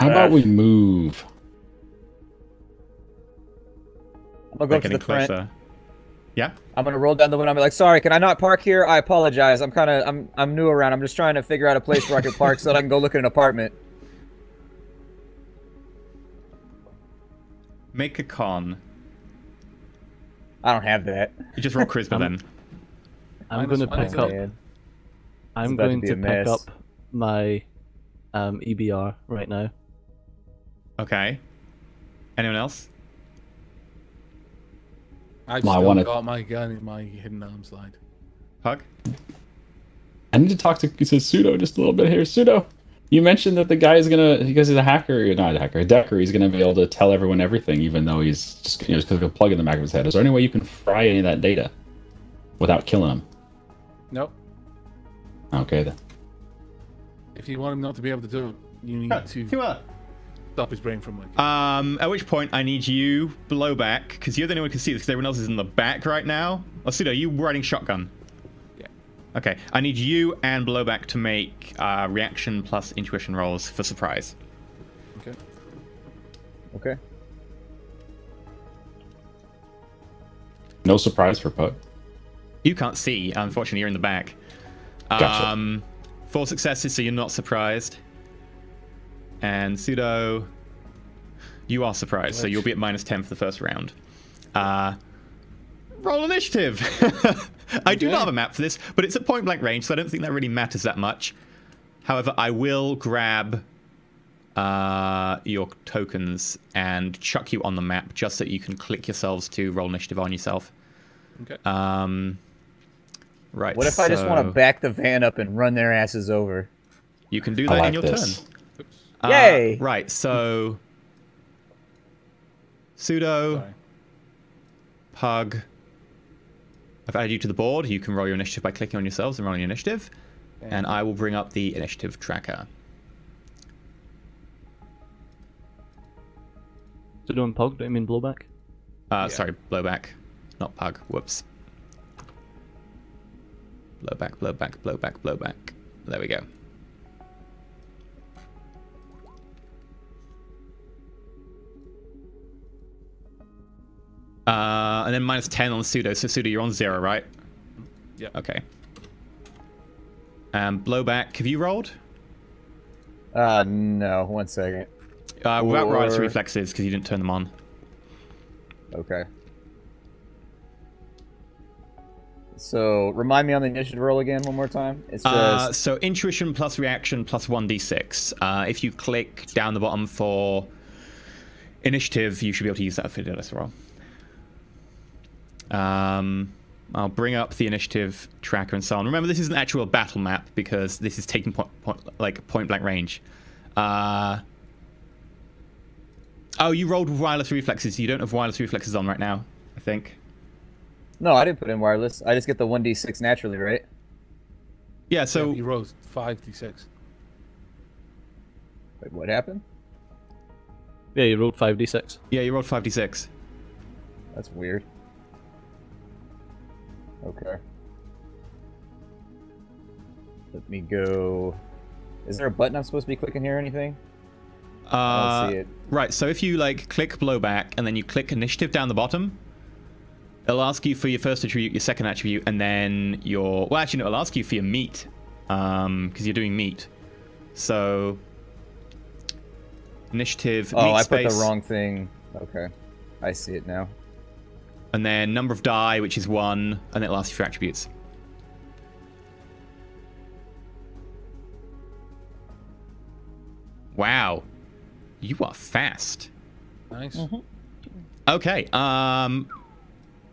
How about we move? I'll go to the front. Closer. Yeah. I'm gonna roll down the window. I'm like, sorry, can I not park here? I apologize. I'm new around. I'm just trying to figure out a place where I can park so that I can go look at an apartment. Make a con. I don't have that. You just roll charisma then. I'm going to pick up. I'm going to pick up my EBR right now. Okay. Anyone else? I've still got my gun in my hidden arm slide. Pug? I need to talk to Pseudo just a little bit here. Pseudo, you mentioned that the guy is gonna, because he's a hacker, not a hacker, a decker, he's gonna be able to tell everyone everything, even though he's just, just because of a plug in the back of his head. Is there any way you can fry any of that data without killing him? Nope. Okay then. If you want him not to be able to do it, you need to stop his brain from working. At which point I need you below back, because you're the only one who can see this, because everyone else is in the back right now. Oh, Pseudo, you riding shotgun? Yeah. Okay, I need you and below back to make reaction plus intuition rolls for surprise. Okay. Okay. No surprise for Pug. You can't see, unfortunately, you're in the back. Gotcha. 4 successes, so you're not surprised. And Pseudo, you are surprised, so you'll be at -10 for the first round. Roll initiative! I do not have a map for this, but it's at point blank range, so I don't think that really matters that much. However, I will grab your tokens and chuck you on the map just so you can click yourselves to roll initiative on yourself. Okay. Right. What if I just want to back the van up and run their asses over? You can do that in your turn. Yay! Right, so Pseudo, Sorry. Pug, I've added you to the board. You can roll your initiative by clicking on yourselves and rolling your initiative. Okay. And I will bring up the initiative tracker. Pseudo and Pug, don't you mean blowback? Sorry, blowback, not Pug. Whoops. Blowback, blowback, blowback, blowback. There we go. And then -10 on Pseudo. So Pseudo, you're on 0, right? Yeah. Okay. Blowback, have you rolled? No. 1 second. Without wireless reflexes, because you didn't turn them on. Okay. So, remind me on the initiative roll again one more time. It's just... So intuition plus reaction plus 1d6. If you click down the bottom for initiative, you should be able to use that for this roll. I'll bring up the initiative tracker and so on. Remember, this is an actual battle map because this is taking point blank range. Oh, you rolled with wireless reflexes. You don't have wireless reflexes on right now, I think. No, I didn't put in wireless. I just get the 1d6 naturally, right? Yeah, so... Yeah, he rolls 5d6. Wait, what happened? Yeah, you rolled 5d6. Yeah, you rolled 5d6. That's weird. Okay. Let me go... Is there a button I'm supposed to be clicking here or anything? I don't see it. Right, so if you click blowback and then you click initiative down the bottom, it'll ask you for your first attribute, your second attribute, and then your... Well, actually, no, it'll ask you for your meat, because you're doing meat. So, initiative, oh, meat I space, put the wrong thing. Okay. I see it now. and then number of die, which is 1, and it'll ask you for attributes. Wow. You are fast. Nice. Okay, and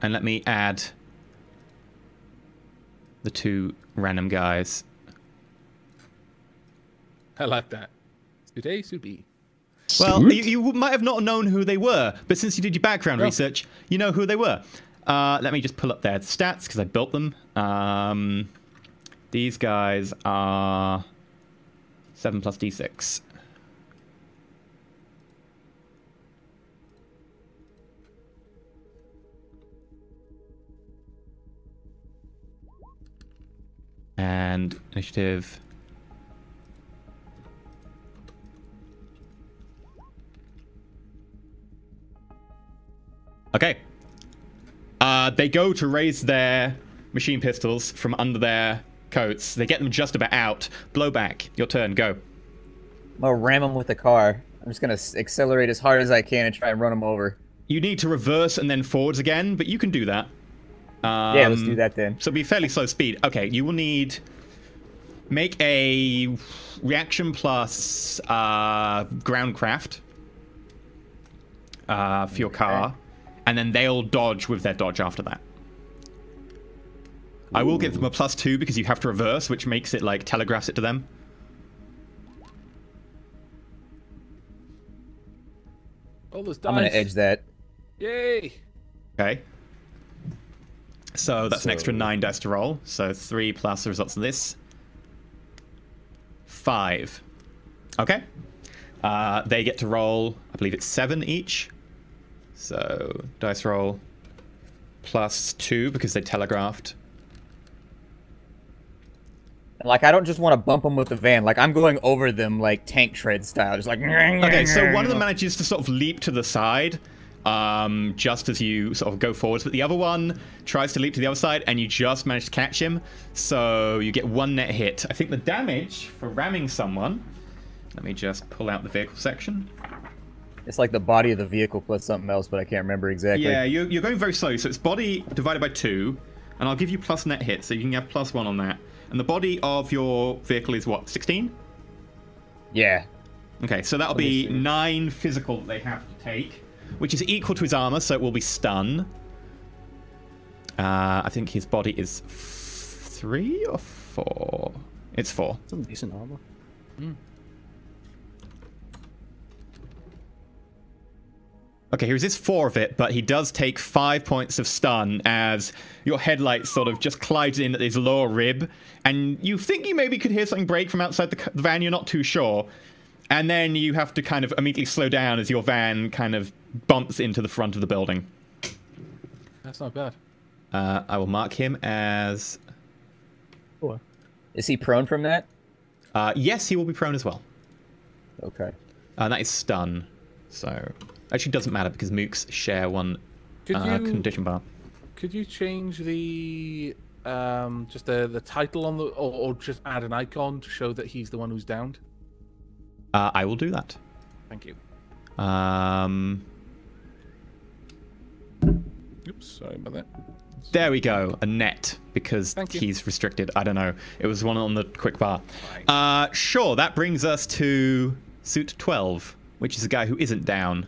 let me add the 2 random guys. I like that. Today should be. Well, you might have not known who they were, but since you did your background research, you know who they were. Let me just pull up their stats, because I built them. These guys are 7 plus d6. And initiative. Okay. They go to raise their machine pistols from under their coats. They get them just about out. Blowback. Your turn. Go. I'm gonna ram him with the car. I'm just gonna accelerate as hard as I can and try and run him over. You need to reverse and then forwards again, but you can do that. Yeah, let's do that then. So it'll be fairly slow speed. Okay, you will need... Make a reaction plus groundcraft for your car, and then they'll dodge with their dodge after that. I will give them a +2 because you have to reverse, which makes it like telegraphs it to them. Oh, those dice. I'm gonna edge that. Yay! Okay. So that's an extra 9 dice to roll. So 3 plus the results of this. 5. Okay. They get to roll, I believe it's 7 each. So dice roll +2 because they telegraphed. Like, I don't just want to bump them with the van. Like, I'm going over them like tank tread style. Just like... Okay, so one of them manages to sort of leap to the side just as you sort of go forwards, but the other one tries to leap to the other side and you just manage to catch him. So you get 1 net hit. I think the damage for ramming someone... Let me just pull out the vehicle section. It's like the body of the vehicle plus something else, but I can't remember exactly. Yeah, you're going very slow. So it's body divided by 2, and I'll give you plus net hit, so you can have +1 on that. And the body of your vehicle is what, 16? Yeah. Okay, so that'll be 9 physical that they have to take, which is equal to his armor, so it will be stun. I think his body is 3 or 4? It's 4. Some decent armor. Okay, here's his 4 of it, but he does take 5 points of stun as your headlight sort of just collides in at his lower rib, and you think you maybe could hear something break from outside the van, you're not too sure. And then you have to kind of immediately slow down as your van kind of bumps into the front of the building. That's not bad. I will mark him as... 4. Is he prone from that? Yes, he will be prone as well. Okay. That is stun, so... Actually, doesn't matter because mooks share one condition bar. Could you change the just the title on the or just add an icon to show that he's the one who's downed? I will do that. Thank you. Oops, sorry about that. There we go, a net, because he's restricted. I don't know. It was one on the quick bar. Sure, that brings us to suit 12, which is a guy who isn't down.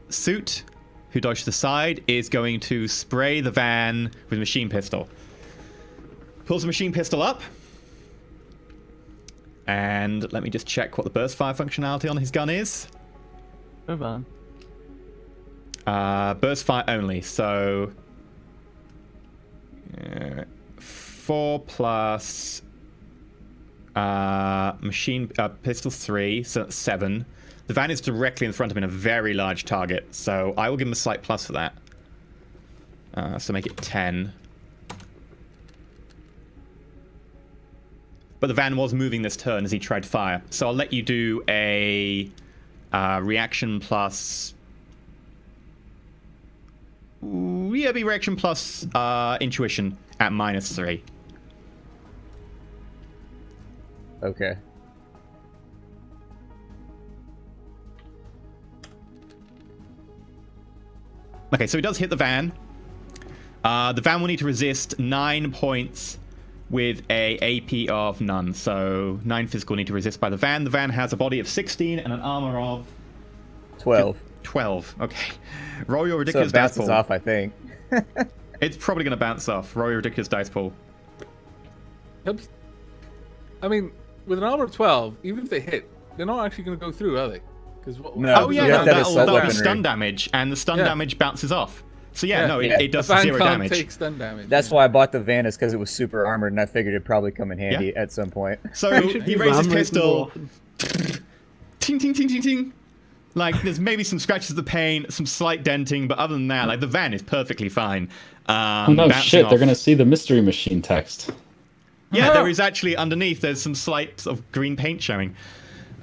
Suit, who dodged to the side, is going to spray the van with a machine pistol. Pulls the machine pistol up. And let me just check what the burst fire functionality on his gun is. Move on. Burst fire only, so... 4 plus... machine pistol 3, so that's 7. The van is directly in front of him in a very large target, so I will give him a slight plus for that. So make it 10. But the van was moving this turn as he tried to fire, so I'll let you do a reaction plus... Yeah, be reaction plus intuition at -3. Okay. Okay, so he does hit the van. The van will need to resist 9 points with a AP of none. So 9 physical need to resist by the van. The van has a body of 16 and an armor of 12. 12. Okay. Roll your ridiculous so it dice bounces pool. off, I think. It's probably going to bounce off. Roll your ridiculous dice pool. I mean, with an armor of 12, even if they hit, they're not actually going to go through, are they? No, oh yeah, no, that'll be stun damage, and the stun damage bounces off. So yeah, no, it does 0 damage. Take stun damage. That's why I bought the van, is because it was super armored, and I figured it'd probably come in handy at some point. So he raises his pistol. Ting, ting, ting, ting, ting. Like, there's maybe some scratches of the paint, some slight denting, but other than that, like, the van is perfectly fine. Oh no, shit, they're gonna see the mystery machine text. Yeah, there is actually, underneath, there's some slight sort of green paint showing.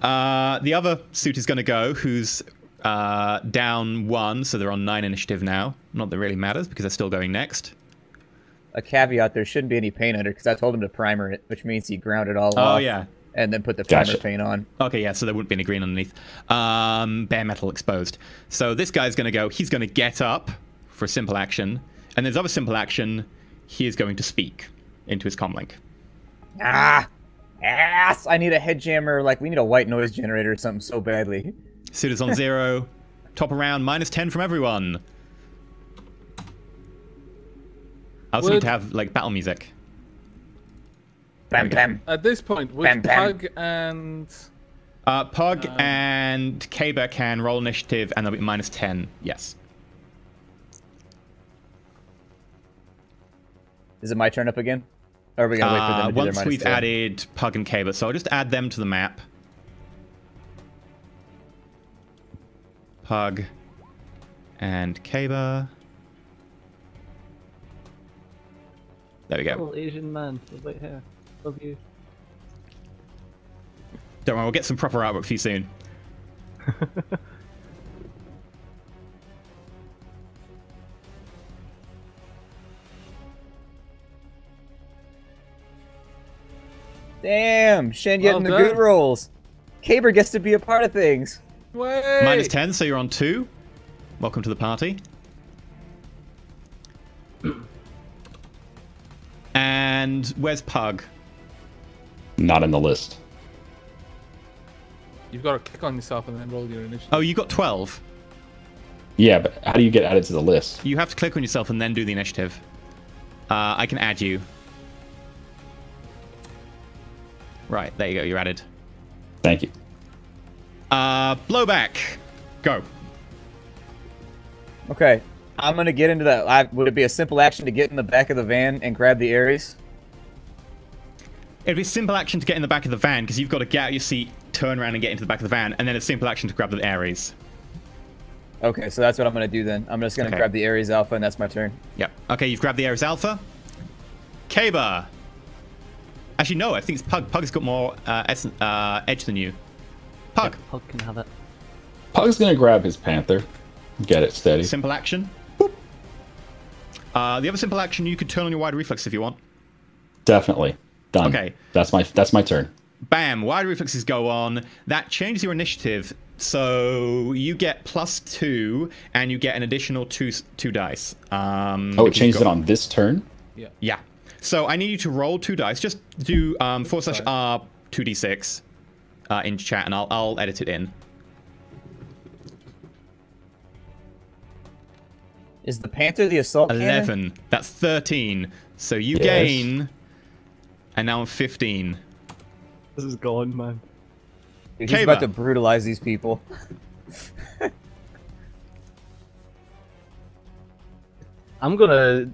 The other suit is going to go, who's down 1, so they're on 9 initiative now. Not that it really matters, because they're still going next. A caveat, there shouldn't be any paint under, because I told him to primer it, which means he ground it all off. Oh, yeah. And then put the primer paint on. Okay, yeah, so there wouldn't be any green underneath. Bare metal exposed. So this guy's going to go, he's going to get up for a simple action. And there's other simple action, he is going to speak into his comlink. Ah! Ass! I need a head jammer, like, we need a white noise generator or something so badly. Suit is on 0. Top around, -10 from everyone. I also need to have, like, battle music. Bam, bam. At this point, with Bam, bam. Pug and... Pug and Kaber can roll initiative, and they'll be -10. Yes. Is it my turn up again? Or are we gonna wait for them to do once their we've -10? added Pug and Kaber, so I'll just add them to the map. Pug and Kaber. There we go. Little Asian man with white hair. Love you. Don't worry, we'll get some proper artwork for you soon. Damn, Shen getting Well the done. good rolls. Kaber gets to be a part of things. Wait! -10, so you're on 2. Welcome to the party. And where's Pug? Not in the list. You've got to click on yourself and then roll your initiative. Oh, you got 12. Yeah, but how do you get added to the list? You have to click on yourself and then do the initiative. I can add you. Right, there you go, you're added. Thank you. Blowback. Go. Okay, I'm gonna get into that. Would it be a simple action to get in the back of the van and grab the Ares? It'd be a simple action to get in the back of the van, because you've got to get out of your seat, turn around and get into the back of the van, and then a simple action to grab the Ares. Okay, so that's what I'm gonna do then. I'm just gonna grab the Ares Alpha, and that's my turn. Yep. Okay, you've grabbed the Ares Alpha. Kaber. Actually, no, I think it's Pug. Pug's got more edge than you. Pug. Yeah, Pug can have it. Pug's gonna grab his Panther. Get it steady. Simple action. Boop. The other simple action, you could turn on your wide reflex if you want. Definitely. Done. Okay. That's my turn. Bam, wide reflexes go on. That changes your initiative, so you get +2, and you get an additional two dice. Oh, it changed it on this turn? Yeah. So I need you to roll 2 dice. Just do /R 2d6 in chat, and I'll edit it in. Is the Panther the assault 11. cannon? That's 13. So you Yes. gain, and now I'm 15. This is gone, man. Dude, he's Kaber. about to brutalize these people. I'm gonna...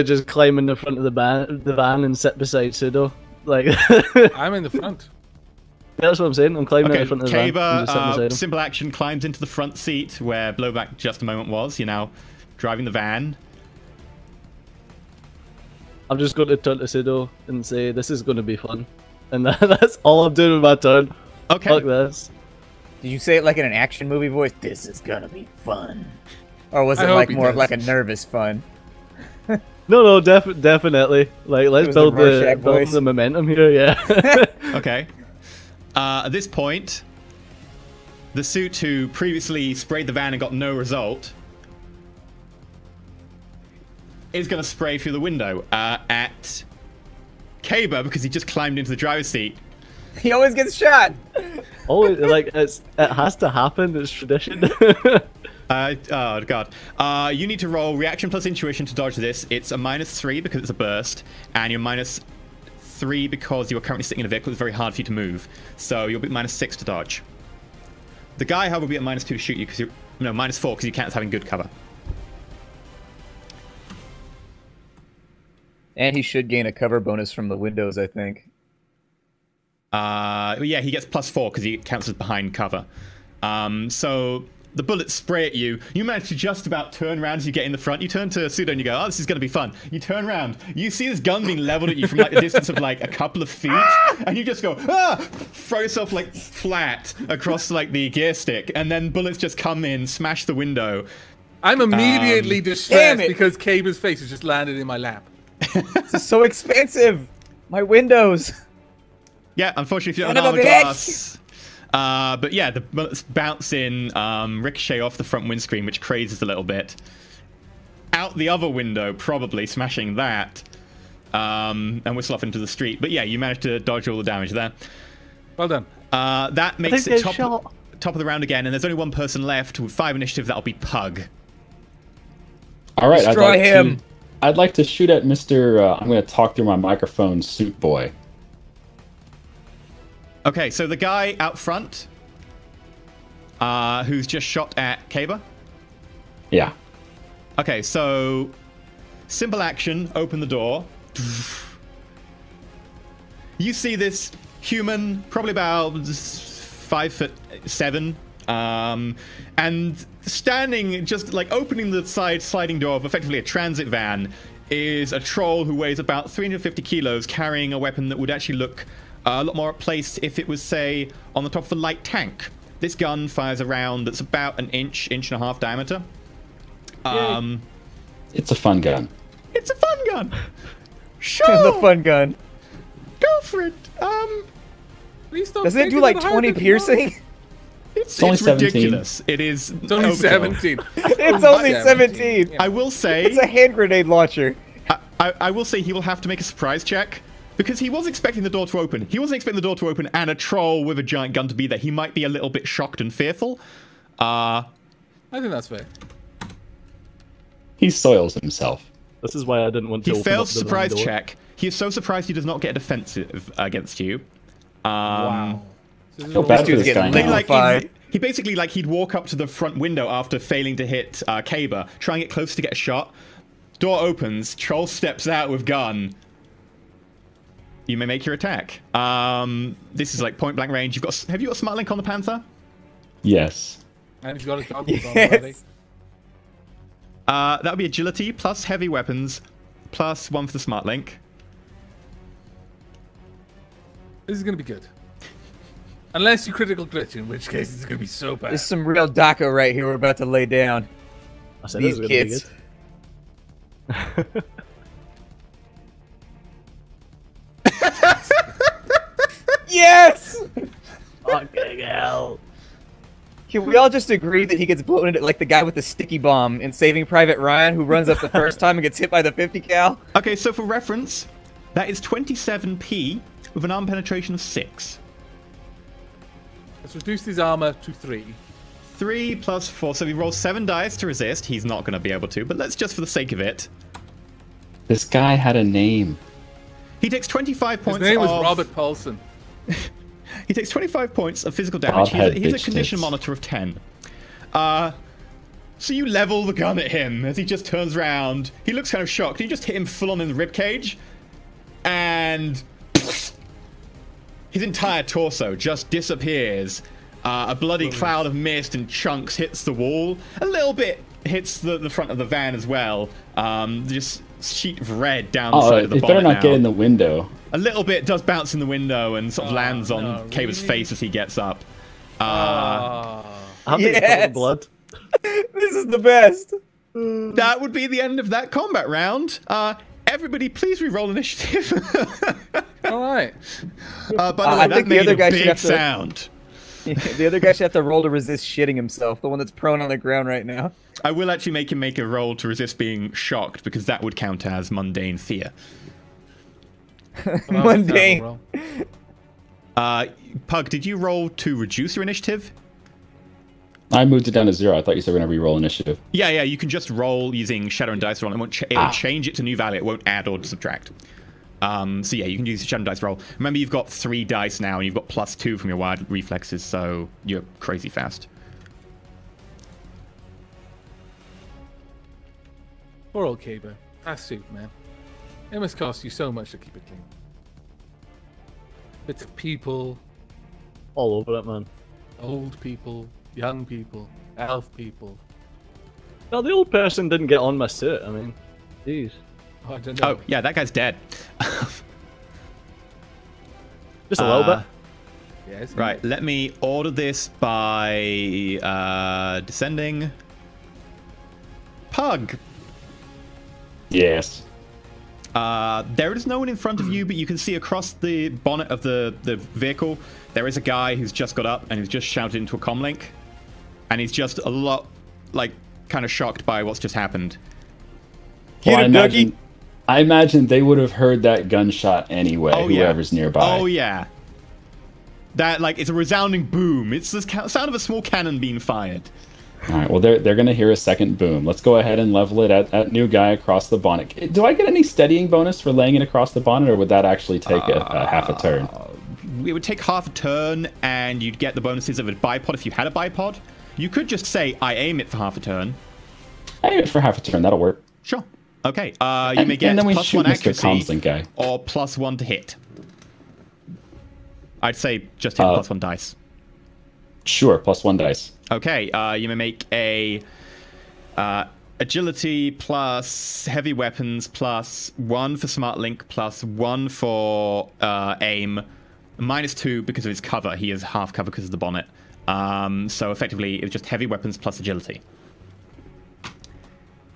just climb in the front of the van and sit beside Sudo. Like, I'm in the front. that's what I'm saying. I'm climbing in Okay, the front of the van and just sitting beside Kaber, him. simple action, climbs into the front seat where Blowback just a moment was. You're now driving the van. I'm just going to turn to Sudo and say, this is going to be fun. And that's all I'm doing with my turn. Okay. Fuck this. Did you say it like in an action movie voice? This is gonna be fun. Or was I it hope like he more of does. like a nervous fun? No, definitely. Like, let's was the build Rorschach build voice. the momentum here, yeah. Okay. At this point, the suit who previously sprayed the van and got no result is going to spray through the window at Kaber because he just climbed into the driver's seat. He always gets shot. Oh, like, it has to happen. It's tradition. Oh god. You need to roll reaction plus intuition to dodge this. It's a -3 because it's a burst, and you're -3 because you are currently sitting in a vehicle. It's very hard for you to move. So you'll be -6 to dodge. The guy, however, will be at -2 to shoot you because you're -4 because you can't having good cover. And he should gain a cover bonus from the windows, I think. Yeah, he gets +4 because he counts as behind cover. So The bullets spray at you. You manage to just about turn around as you get in the front. You turn to Pseudo and you go, oh, this is going to be fun. You turn around. You see this gun being leveled at you from like a distance of like a couple of feet. And you just go, ah! Throw yourself like flat across like the gear stick. And then bullets just come in, smash the window. I'm immediately distressed because Caber's face has just landed in my lap. This is so expensive. My windows. Yeah, unfortunately, if you don't have armored glass. But yeah, the bullets bounce in, ricochet off the front windscreen, which crazes a little bit. Out the other window, probably smashing that, and whistle off into the street. But yeah, you managed to dodge all the damage there. Well done. That makes it top of the round again, and there's only one person left with 5 initiative. That'll be Pug. All right, destroy him. I'd like to shoot at Mr. I'm going to talk through my microphone, Suit Boy. Okay, so the guy out front, who's just shot at Kaber? Yeah. Okay, so simple action, open the door. You see this human, probably about 5'7", and standing, just like opening the sliding door of effectively a transit van, is a troll who weighs about 350 kilos, carrying a weapon that would actually look a lot more placed if it was, say, on the top of a light tank. This gun fires a round that's about an inch and a half diameter. It's a fun gun. It's a fun gun. Sure. It's a fun gun. Go for it. Doesn't it do like 20 piercing? It's only 17. Ridiculous. It is. It's only 17. It's only 17. I will say. It's a hand grenade launcher. I will say he will have to make a surprise check. Because he was expecting the door to open. He wasn't expecting the door to open and a troll with a giant gun to be there. He might be a little bit shocked and fearful. I think that's fair. He soils himself. This is why I didn't want to open fails up the surprise door. check. He is so surprised he does not get a defensive against you. Wow. I feel bad for this guy now. He basically, like, he'd walk up to the front window after failing to hit Kaber, trying to get close to get a shot. Door opens, troll steps out with gun. You may make your attack. This is like point blank range. Have you got Smart Link on the Panther? Yes. And he's got his goggles on already. That would be agility plus heavy weapons plus 1 for the Smart Link. This is gonna be good. Unless you critical glitch, in which case it's gonna be so bad. There's some real DACA right here we're about to lay down. I said These this is kids. gonna be good. Yes! Fucking hell. Can we all just agree that he gets blown into like the guy with the sticky bomb in Saving Private Ryan who runs up the first time and gets hit by the 50 cal? Okay, so for reference, that is 27p with an arm penetration of 6. Let's reduce his armor to 3. 3 plus 4, so he rolls 7 dice to resist. He's not going to be able to, but let's just for the sake of it. This guy had a name. He takes 25 points. His name was Robert Paulson. He takes 25 points of physical damage. He's a condition monitor of 10. So you level the gun at him as he just turns around. He looks kind of shocked. You just hit him full on in the ribcage. And his entire torso just disappears. A bloody cloud of mist and chunks hits the wall. A little bit hits the front of the van as well. Just sheet of red down the side of the bonnet. It better not get in the window. A little bit does bounce in the window and sort of lands on Kaber's face as he gets up. I'm yes! Blood. This is the best. That would be the end of that combat round. Everybody, please re-roll initiative. All right. By the way, that made a big sound. The other guy should have to roll to resist shitting himself. The one that's prone on the ground right now. I will actually make him make a roll to resist being shocked because that would count as mundane fear. Mundane. Pug, did you roll to reduce your initiative? I moved it down to 0. I thought you said we're going to re-roll initiative. Yeah, you can just roll using Shadowrun Dice Roll. It won't change it to new value. It won't add or subtract. So yeah, you can use Shadowrun Dice Roll. Remember, you've got 3 dice now, and you've got +2 from your wild reflexes, so you're crazy fast. Poor old Kaber. That suit, man. It must cost you so much to keep it clean. Bits of people. All over it, man. Old people. Young people. Elf people. Well, the old person didn't get on my suit. I mean, jeez. Oh, I don't know. Oh, yeah, that guy's dead. Just a little bit. Yes. Right, let me order this by descending. Pug. Yes. There is no one in front of you, but you can see across the bonnet of the vehicle, there is a guy who's just got up and who's just shouted into a comlink. And he's just a lot, like, kind of shocked by what's just happened. Well, I imagine they would have heard that gunshot anyway, whoever's nearby. Oh, yeah. That, like, it's a resounding boom. It's the sound of a small cannon being fired. All right, well, they're going to hear a second boom. Let's go ahead and level it at new guy across the bonnet. Do I get any steadying bonus for laying it across the bonnet, or would that actually take a half a turn? It would take half a turn, and you'd get the bonuses of a bipod if you had a bipod. You could just say, I aim it for half a turn. I aim it for half a turn. That'll work. Sure. Okay. You may get plus one accuracy or plus one to hit. I'd say just hit plus one dice. Sure, plus one dice. Okay. You may make a agility plus heavy weapons plus 1 for smart link plus 1 for aim. -2 because of his cover. He is half cover because of the bonnet. So effectively, it's just heavy weapons plus agility.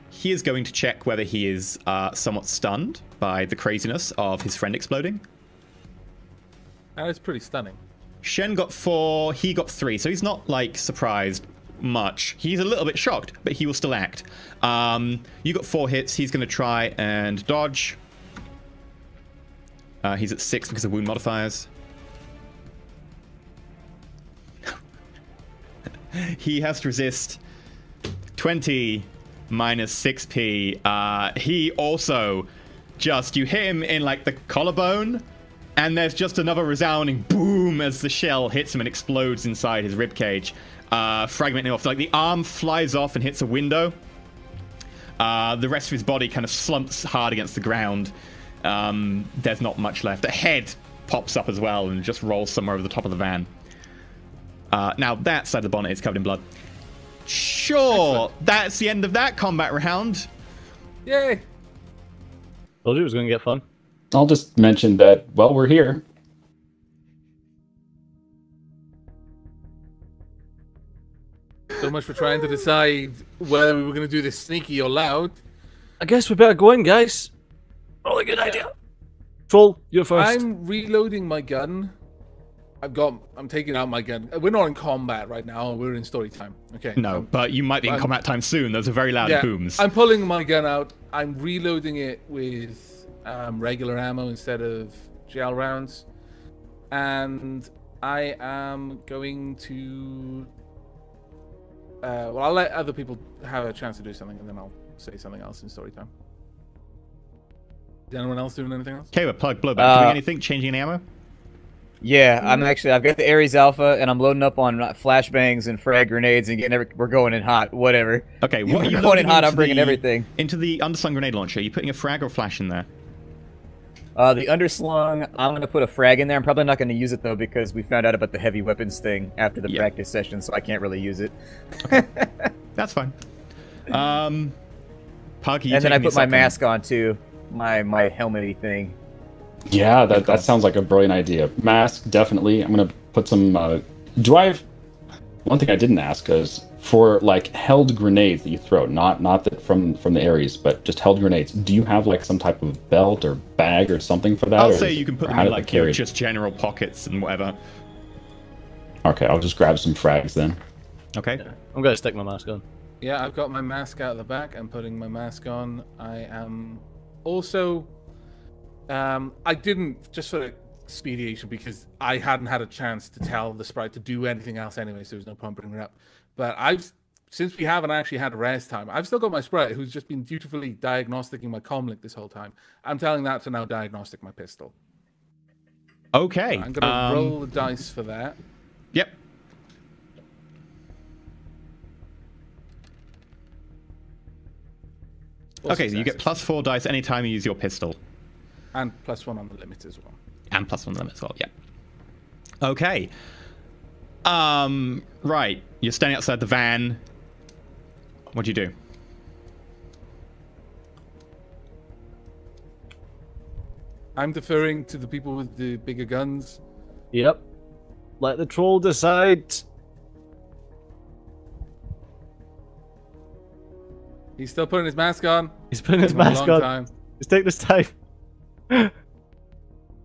He is going to check whether he is somewhat stunned by the craziness of his friend exploding. That is pretty stunning. Shen got 4, he got 3, so he's not, like, surprised much. He's a little bit shocked, but he will still act. You got 4 hits, he's going to try and dodge. He's at 6 because of wound modifiers. He has to resist 20 minus 6p. He also just, you hit him in like the collarbone, and there's just another resounding boom as the shell hits him and explodes inside his ribcage, fragmenting off. Like the arm flies off and hits a window. The rest of his body kind of slumps hard against the ground. There's not much left. The head pops up as well and just rolls somewhere over the top of the van. Now that side of the bonnet is covered in blood. Sure, that's the end of that combat round. Yay! Told you it was going to get fun. I'll just mention that, well, we're here. So much for trying to decide whether we were going to do this sneaky or loud. I guess we better go in, guys. Probably a good idea. Troll, you're first. I'm reloading my gun. I'm taking out my gun. We're not in combat right now. We're in story time. Okay. No, but you might be in combat time soon. Those are very loud booms. I'm pulling my gun out. I'm reloading it with regular ammo instead of gel rounds. And I am going to... well, I'll let other people have a chance to do something, and then I'll say something else in story time. Is anyone else doing anything else? Okay, we're plug blowback. Doing anything? Changing any ammo? Yeah, I've got the Ares Alpha, and I'm loading up on flashbangs and frag grenades and we're going in hot, whatever. Okay, what are you going in hot, I'm bringing everything. Into the underslung grenade launcher, are you putting a frag or flash in there? The underslung, I'm going to put a frag in there. I'm probably not going to use it, though, because we found out about the heavy weapons thing after the practice session, so I can't really use it. Okay. That's fine. Pug, and then I put my mask on, too. My helmety thing. Yeah, that sounds like a brilliant idea. Mask, definitely. I'm going to put some... do I have... One thing I didn't ask is, for, like, held grenades that you throw, not that from the Ares, but just held grenades, do you have, like, some type of belt or bag or something for that? I'll say you can put them in, like, just general pockets and whatever. Okay, I'll just grab some frags then. Okay. Yeah, I'm going to stick my mask on. Yeah, I've got my mask out of the back. I'm putting my mask on. I am also... I didn't, just for expediation, because I hadn't had a chance to tell the sprite to do anything else anyway, so there's no point bringing it up. But since we haven't actually had rest time, I've still got my sprite who's just been dutifully diagnosticking my comlink this whole time. I'm telling that to now diagnostic my pistol. Okay. So I'm going to roll the dice for that. Yep. Okay, you get +4 dice anytime you use your pistol. And +1 on the limit as well. And +1 on the limit as well, yeah. Okay. Right. You're standing outside the van. What do you do? I'm deferring to the people with the bigger guns. Yep. Let the troll decide. He's still putting his mask on. He's putting his It's been a mask long on. time. He's taking his time. I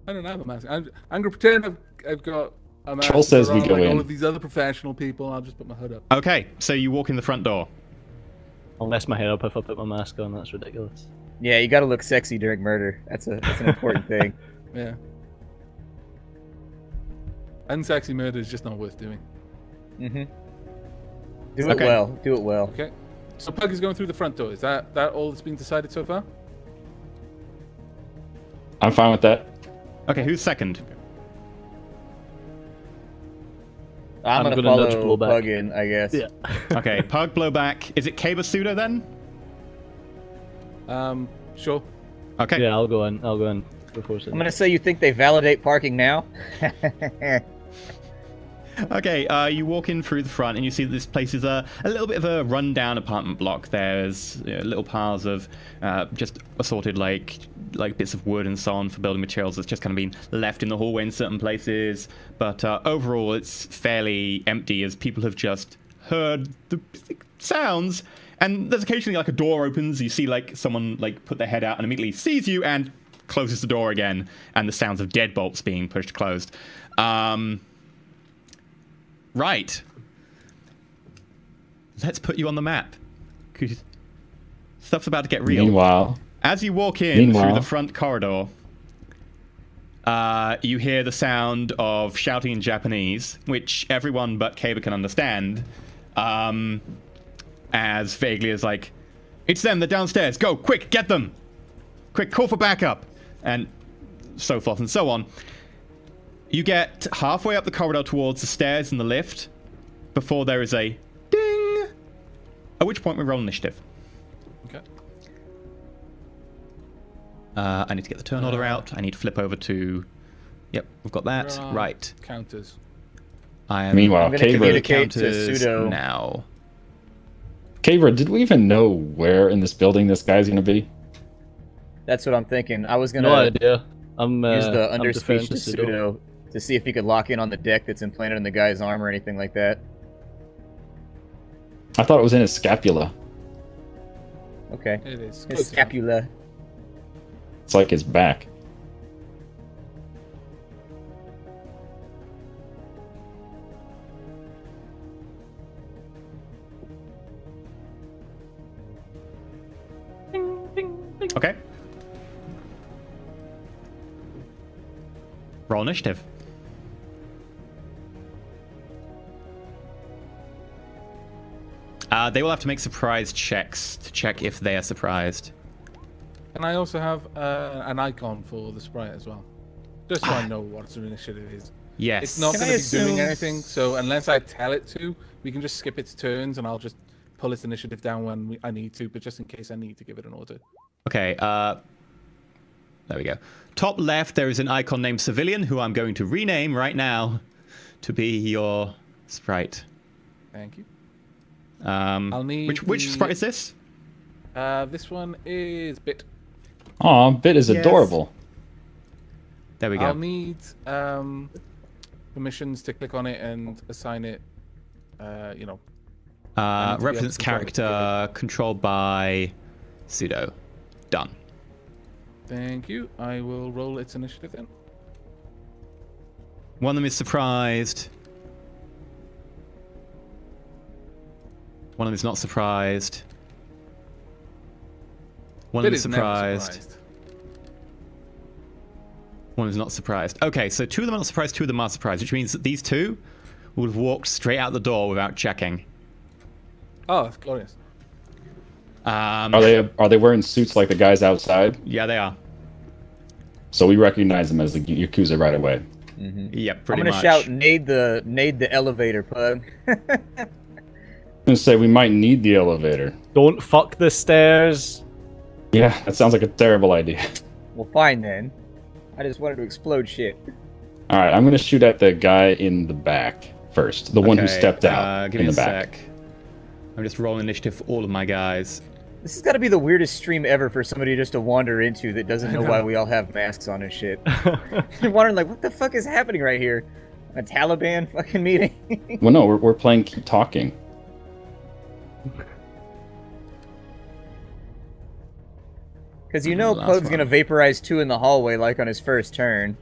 don't have a mask. I'm gonna pretend I've got a mask. Troll says we on, go like in. all of these other professional people. I'll just put my hood up. Okay, so you walk in the front door. I'll mess my hair up if I put my mask on. That's ridiculous. Yeah, you gotta look sexy during murder. That's an important thing. Yeah. Unsexy murder is just not worth doing. Mm-hmm. Do it well. Do it well. Okay. So Pug is going through the front door. Is that all that's been decided so far? I'm fine with that. Okay, who's second? I'm gonna nudge follow Blowback. Pug in, I guess. Yeah. Okay, Pug, Blowback. Is it Kaba Pseudo then? Sure. Okay. Yeah, I'll go in. I'll go in before. I'm gonna say you think they validate parking now. Okay, you walk in through the front and you see that this place is a little bit of a rundown apartment block. There's little piles of just assorted like bits of wood and so on for building materials that's just kind of been left in the hallway in certain places. But overall, it's fairly empty as people have just heard the sounds. And there's occasionally like a door opens. You see like someone like put their head out and immediately sees you and closes the door again. And the sounds of deadbolts being pushed closed. Right. Let's put you on the map. 'Cause stuff's about to get real. Meanwhile, As you walk in through the front corridor, you hear the sound of shouting in Japanese, which everyone but Kaba can understand. As vaguely as like, it's them, they're downstairs. Go, quick, get them. Quick, call for backup. And so forth and so on. You get halfway up the corridor towards the stairs and the lift before there is a ding. At which point we roll initiative. Okay. I need to get the turn order out. I need to flip over to... Yep, we've got that. Right. Counters. I am Meanwhile, I'm gonna Caver, communicate to counters Pseudo. now. Caver, did we even know where in this building this guy's gonna be? That's what I'm thinking. I was gonna No idea. I'm use the I'm underspeech deferring to Pseudo to see if he could lock in on the deck that's implanted in the guy's arm or anything like that. I thought it was in his scapula. Okay. It is. His scapula. It's like his back. Okay. Roll initiative. They will have to make surprise checks to check if they are surprised. Can I also have an icon for the sprite as well? Just so I know what the initiative is. Yes. It's not Can going I to be doing assume- anything, so unless I tell it to, we can just skip its turns and I'll just pull its initiative down when I need to, but just in case I need to give it an order. Okay, there we go. Top left, there is an icon named Civilian, who I'm going to rename right now to be your sprite. Thank you. I'll need which the- sprite is this? This one is Bit. Aw, Bit is Yes. adorable. There we go. I'll need permissions to click on it and assign it, you know. I need to be able to Represents control it character controlled by Pseudo. Done. Thank you. I will roll its initiative then. One of them is surprised. One of them is not surprised. One of Bit them is is never surprised. One is not surprised. Okay, so two of them are not surprised, two of them are surprised, which means that these two would have walked straight out the door without checking. Oh, that's glorious. Are they wearing suits like the guys outside? Yeah, they are. So we recognize them as the Yakuza right away. Yep, pretty I'm gonna much. shout, "Nade the elevator, Pug." I'm gonna say we might need the elevator. Don't fuck the stairs. Yeah, that sounds like a terrible idea. Well, fine then. I just wanted to explode shit. All right, I'm gonna shoot at the guy in the back first, the one who Okay, stepped out give in me the a back. sec. I'm just rolling initiative for all of my guys. This has got to be the weirdest stream ever for somebody just to wander into that doesn't know why we all have masks on and shit. You're wondering, like, what the fuck is happening right here? A Taliban fucking meeting? Well, no, we're playing Keep Talking. Because you know Pug's going to vaporize 2 in the hallway like on his first turn.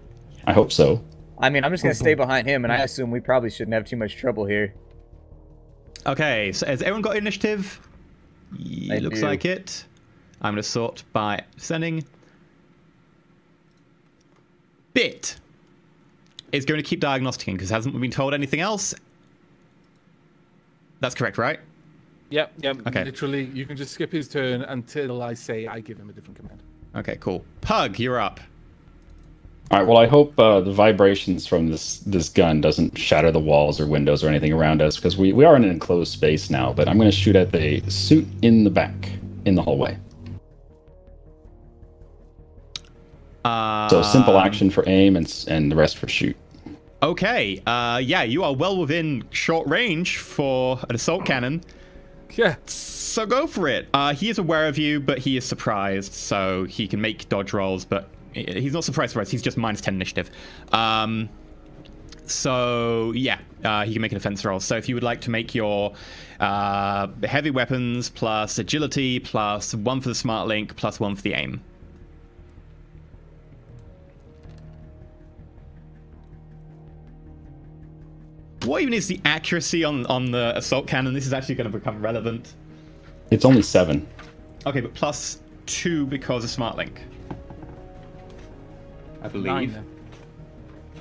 I hope so. I mean, I'm just going to stay behind him, and I assume we probably shouldn't have too much trouble here. Okay, so has everyone got initiative? It looks like it. I'm going to sort by sending. Bit is going to keep diagnosticking because hasn't been told anything else. That's correct, right? Yep. Okay. Literally, you can just skip his turn until I say I give him a different command. Okay, cool. Pug, you're up. All right. Well, I hope the vibrations from this gun doesn't shatter the walls or windows or anything around us, because we are in an enclosed space now. But I'm going to shoot at the suit in the back in the hallway. So simple action for aim and the rest for shoot. Okay. Yeah, you are well within short range for an assault cannon. Yeah. So go for it. He is aware of you, but he is surprised, so he can make dodge rolls, but he's not surprised. He's just minus 10 initiative. So yeah, he can make an offense roll. So if you would like to make your heavy weapons plus agility plus 1 for the smart link plus 1 for the aim. What even is the accuracy on the assault cannon? This is actually going to become relevant. It's only 7. Okay, but plus 2 because of smart link, I believe. 9.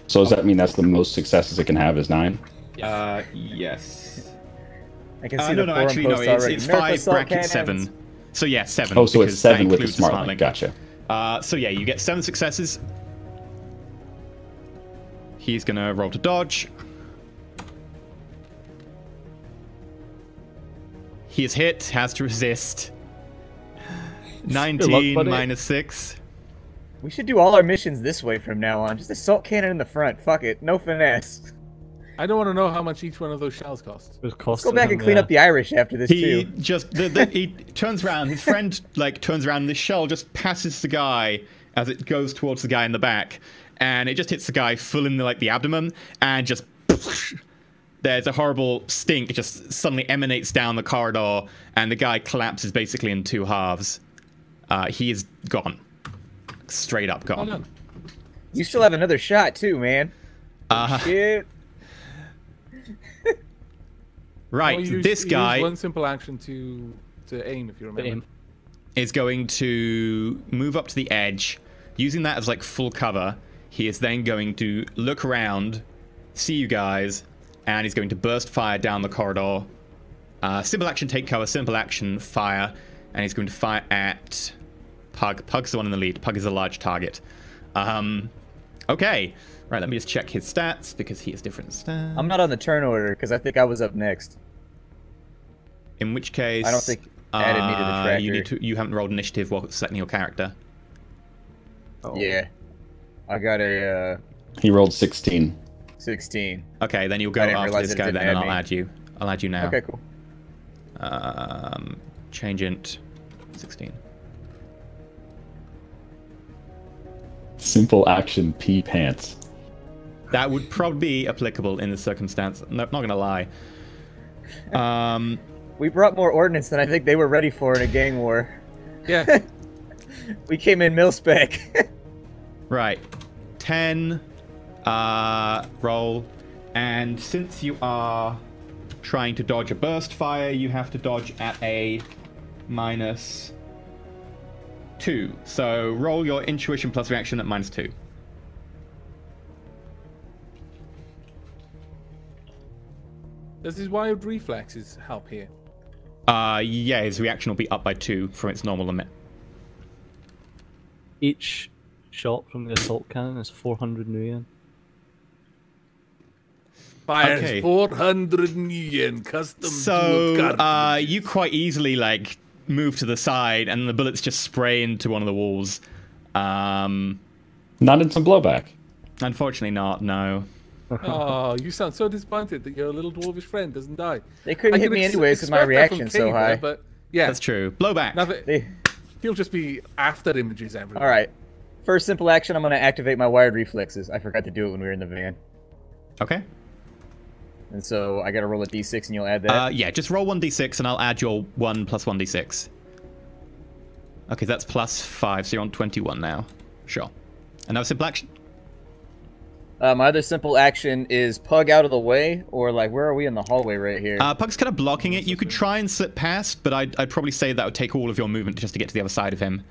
So does that mean that's the most successes it can have is 9? Yes. I can see No, the no, actually, no, it's 5 bracket 7. So yeah, 7. Oh, so it's 7 with the includes smart link. Gotcha. So yeah, you get 7 successes. He's going to roll to dodge. He is hit, has to resist. 19 minus 6. We should do all our missions this way from now on. Just assault cannon in the front. Fuck it. No finesse. I don't want to know how much each one of those shells cost. Let's go back and clean up the Irish after this, He too. just... he turns around. His friend, like, turns around and this shell just passes the guy as it goes towards the guy in the back. And it just hits the guy full in, the abdomen and just... There's a horrible stink. It just suddenly emanates down the corridor, and the guy collapses basically in 2 halves. He is gone. Straight up gone. Oh, no. You still have another shot, too, man. Shit. Right, this guy... Use 1 simple action to aim, if you remember. Is going to move up to the edge. Using that as, like, full cover, he is then going to look around, see you guys... And he's going to burst fire down the corridor. Simple action, take cover. Simple action, fire. And he's going to fire at Pug. Pug's the one in the lead. Pug is a large target. Okay. Right, let me just check his stats, because he has different stats. I'm not on the turn order, because I think I was up next. In which case... I don't think added me to the tracker. You haven't rolled initiative while selecting your character. Oh. Yeah. I got a... He rolled 16. 16. Okay, then you'll go after this guy then, and I'll add you. I'll add you now. Okay, cool. Change int 16. Simple action pee pants. That would probably be applicable in the circumstance. No, not gonna lie. We brought more ordnance than I think they were ready for in a gang war. Yeah. We came in mil-spec. Right. 10. Roll. And since you are trying to dodge a burst fire, you have to dodge at a minus 2. So roll your intuition plus reaction at minus 2. Does his wild reflexes help here? Yeah, his reaction will be up by 2 from its normal limit. Each shot from the assault cannon is 400 million. Fires 400 million custom. So you quite easily like move to the side, and the bullets just spray into one of the walls. Not in some blowback. Unfortunately, not. No. Oh, you sound so disappointed that your little dwarvish friend doesn't die. They couldn't hit me anyways because my reaction's so high. But yeah, That's true. Blowback. He'll just be after images everywhere. All right. First simple action, I'm going to activate my wired reflexes. I forgot to do it when we were in the van. Okay. And so I got to roll a d6 and you'll add that? Yeah, just roll 1d6 and I'll add your 1 plus 1d6. Okay, that's +5, so you're on 21 now. Sure. Another simple action? My other simple action is Pug out of the way, or like, where are we in the hallway right here? Pug's kind of blocking it. You could try and slip past, but I'd probably say that would take all of your movement just to get to the other side of him.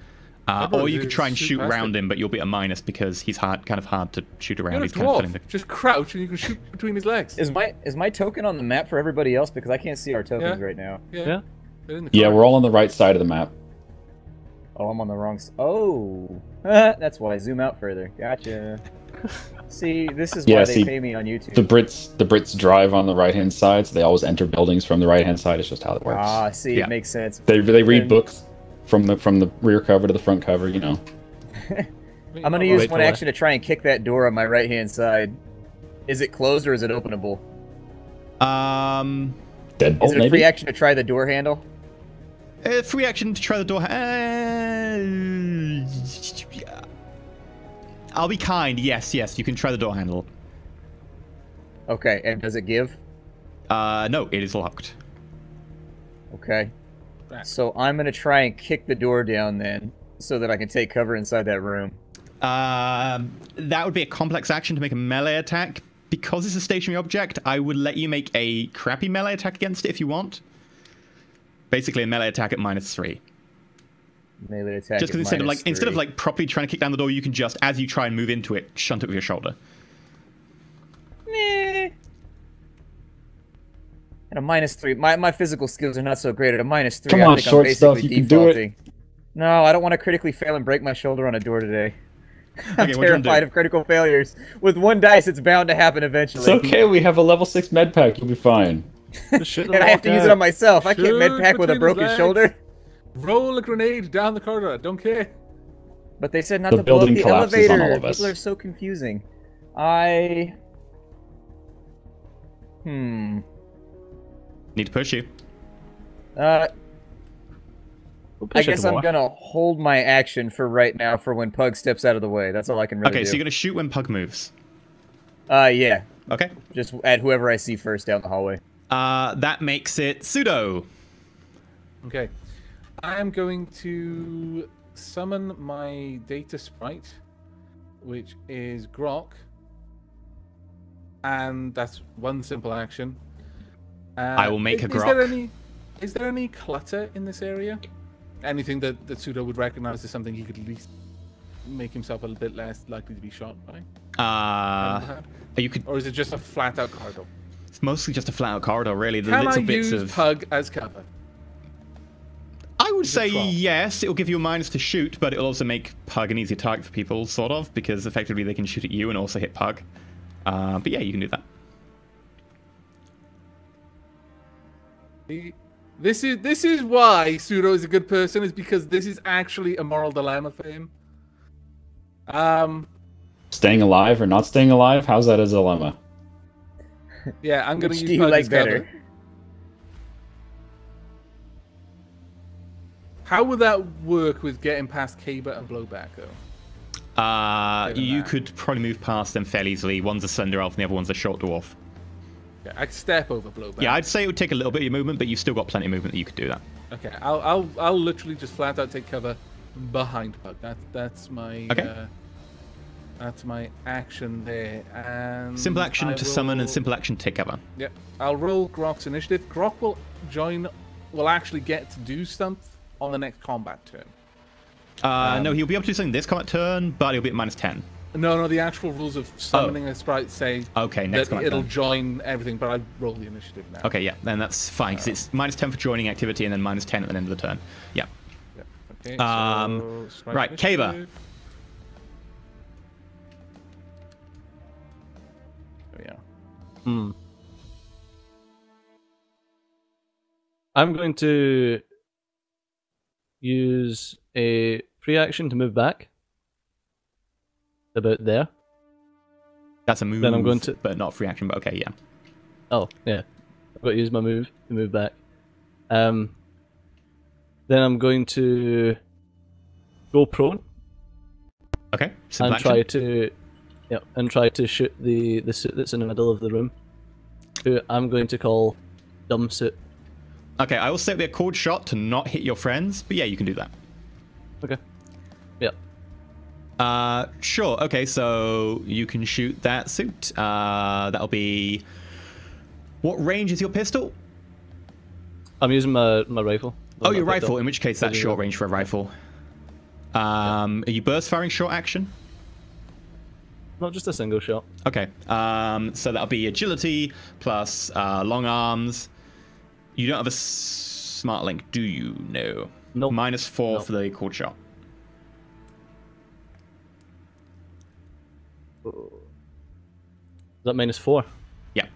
Or you could try and shoot around him, but you'll be at a minus because he's kind of hard to shoot around. He's kind of filling the... Just crouch and you can shoot between his legs. Is my token on the map for everybody else? Because I can't see our tokens right now. Yeah. Yeah, we're all on the right side of the map. Oh, I'm on the wrong side. Oh. That's why I zoom out further. Gotcha. See, this is why they pay me on YouTube. The Brits drive on the right-hand side, so they always enter buildings from the right-hand side. It's just how it works. Ah, see, it makes sense. They read books from the rear cover to the front cover, you know. I'm gonna use one action to try and kick that door on my right-hand side. Is it closed or is it openable? Deadbolt, is it a free action to try the door handle? Free action to try the door. I'll be kind. Yes, you can try the door handle. Okay, and does it give? No, it is locked. Okay. So I'm gonna try and kick the door down then, so that I can take cover inside that room. That would be a complex action to make a melee attack. Because it's a stationary object, I would let you make a crappy melee attack against it if you want. Basically, a melee attack at -3. Melee attack. Just because instead of like properly trying to kick down the door, you can just, as you try and move into it, shunt it with your shoulder. Meh. At a -3, my physical skills are not so great. At a -3, come on, short stuff, you can do it. No, I don't want to critically fail and break my shoulder on a door today. I'm Okay, terrified of critical failures. With one dice, it's bound to happen eventually. It's okay, we have a level 6 med pack, you'll be fine. And I have to use it on myself. I can't med pack with a broken shoulder. Roll a grenade down the corridor, I don't care. But they said not to blow up the elevator. People are so confusing. Need to push you. I guess I'm gonna hold my action for right now for when Pug steps out of the way. That's all I can really do. Okay, so you're gonna shoot when Pug moves. Yeah. Okay. Just at whoever I see first down the hallway. That makes it Pseudo. Okay. I am going to summon my data sprite, which is Grok. And that's one simple action. I will make a Grok. Is there any clutter in this area? Anything that Pseudo would recognize as something he could at least make himself a little bit less likely to be shot by? Or is it just a flat-out corridor? It's mostly just a flat-out corridor, really. Can I use Pug as cover? I would say yes. It'll give you a minus to shoot, but it'll also make Pug an easier target for people, sort of, because effectively they can shoot at you and also hit Pug. But yeah, you can do that. This is why Pseudo is a good person, is because this is actually a moral dilemma for him. Staying alive or not staying alive? How's that a dilemma? Yeah, I'm gonna use Pug as better. cover. How would that work with getting past Kaba and Blowback, though? You could probably move past them fairly easily. One's a slender elf and the other one's a short dwarf. Yeah, I could step over Blowback. Yeah, I'd say it would take a little bit of your movement, but you've still got plenty of movement that you could do that. Okay, I'll literally just flat out take cover behind Pug. That's my that's my action there. And simple action to summon and simple action to take cover. Yep. I'll roll Grok's initiative. Grok will actually get to do something on the next combat turn. No, he'll be able to do something this combat turn, but he'll be at -10. No, the actual rules of summoning a sprite say that it'll join everything, but I roll the initiative now. Okay, yeah, then that's fine, because it's -10 for joining activity and then -10 at the end of the turn. Yeah. Okay, so right, Kaba. There we are. I'm going to use a free action to move back. About there. That's a move. Then I'm going to... But not free action, but okay, yeah. Oh, yeah. I've got to use my move to move back. Then I'm going to go prone. Okay. And try to... Yep, and try to shoot the suit that's in the middle of the room. Who I'm going to call Dumb Suit. Okay, I will set the accord shot to not hit your friends, but yeah, you can do that. Okay. Yep. Sure. Okay, so you can shoot that suit. That'll be... What range is your pistol? I'm using my rifle. Oh, your rifle, in which case that's short range for a rifle. Are you burst firing short action? Not just a single shot. Okay, so that'll be agility plus long arms. You don't have a smart link, do you? No. No. -4 for the cord shot. Is that -4? Yeah.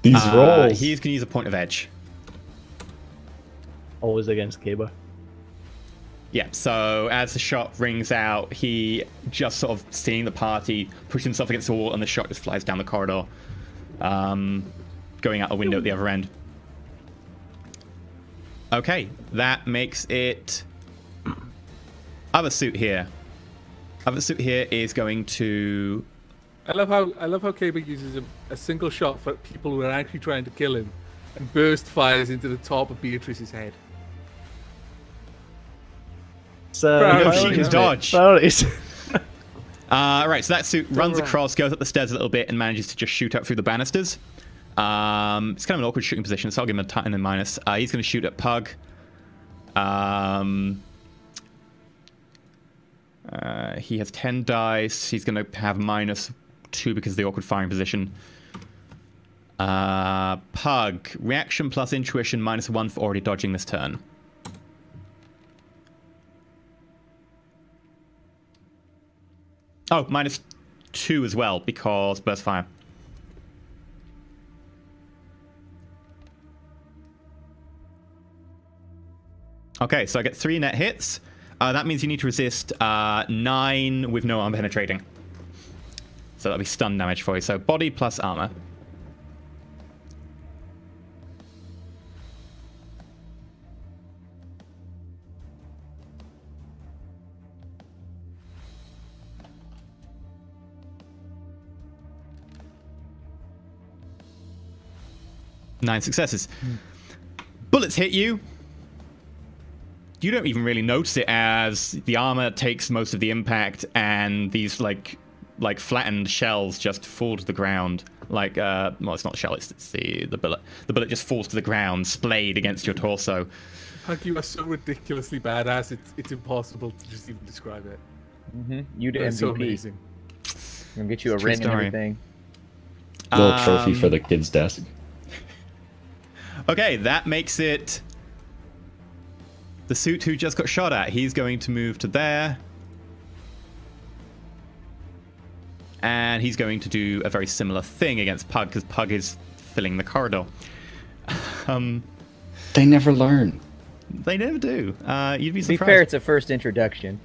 These rolls. He's going to use a point of edge. Always against Caber. Yeah, so as the shot rings out, he just sort of seeing the party, pushes himself against the wall, and the shot just flies down the corridor, going out a window at the other end. Okay, that makes it... Other suit here. Other suit here is going to... I love how Caber uses a single shot for people who are actually trying to kill him, and burst fires into the top of Beatrice's head. So she can dodge. Priorities. Right, so that suit runs across, goes up the stairs a little bit, and manages to just shoot up through the banisters. It's kind of an awkward shooting position, so I'll give him a titan and minus. He's going to shoot at Pug. He has 10 dice. He's going to have -2 because of the awkward firing position. Pug, reaction plus intuition -1 for already dodging this turn. Oh, -2 as well, because burst fire. Okay, so I get 3 net hits. That means you need to resist 9 with no armor penetrating. So that'll be stun damage for you. So body plus armor. Nine successes. Bullets hit you. You don't even really notice it as the armor takes most of the impact, and these like flattened shells just fall to the ground. Like well, it's not shell, it's the bullet. The bullet just falls to the ground, splayed against your torso. Pug, you are so ridiculously badass. It's impossible to just even describe it. You did MVP. So amazing. I'm gonna get you a ring and everything. Little trophy for the kid's desk. Okay, that makes it the suit who just got shot at. He's going to move to there. And he's going to do a very similar thing against Pug, because Pug is filling the corridor. They never learn. They never do. You'd be surprised. To be fair, it's a first introduction.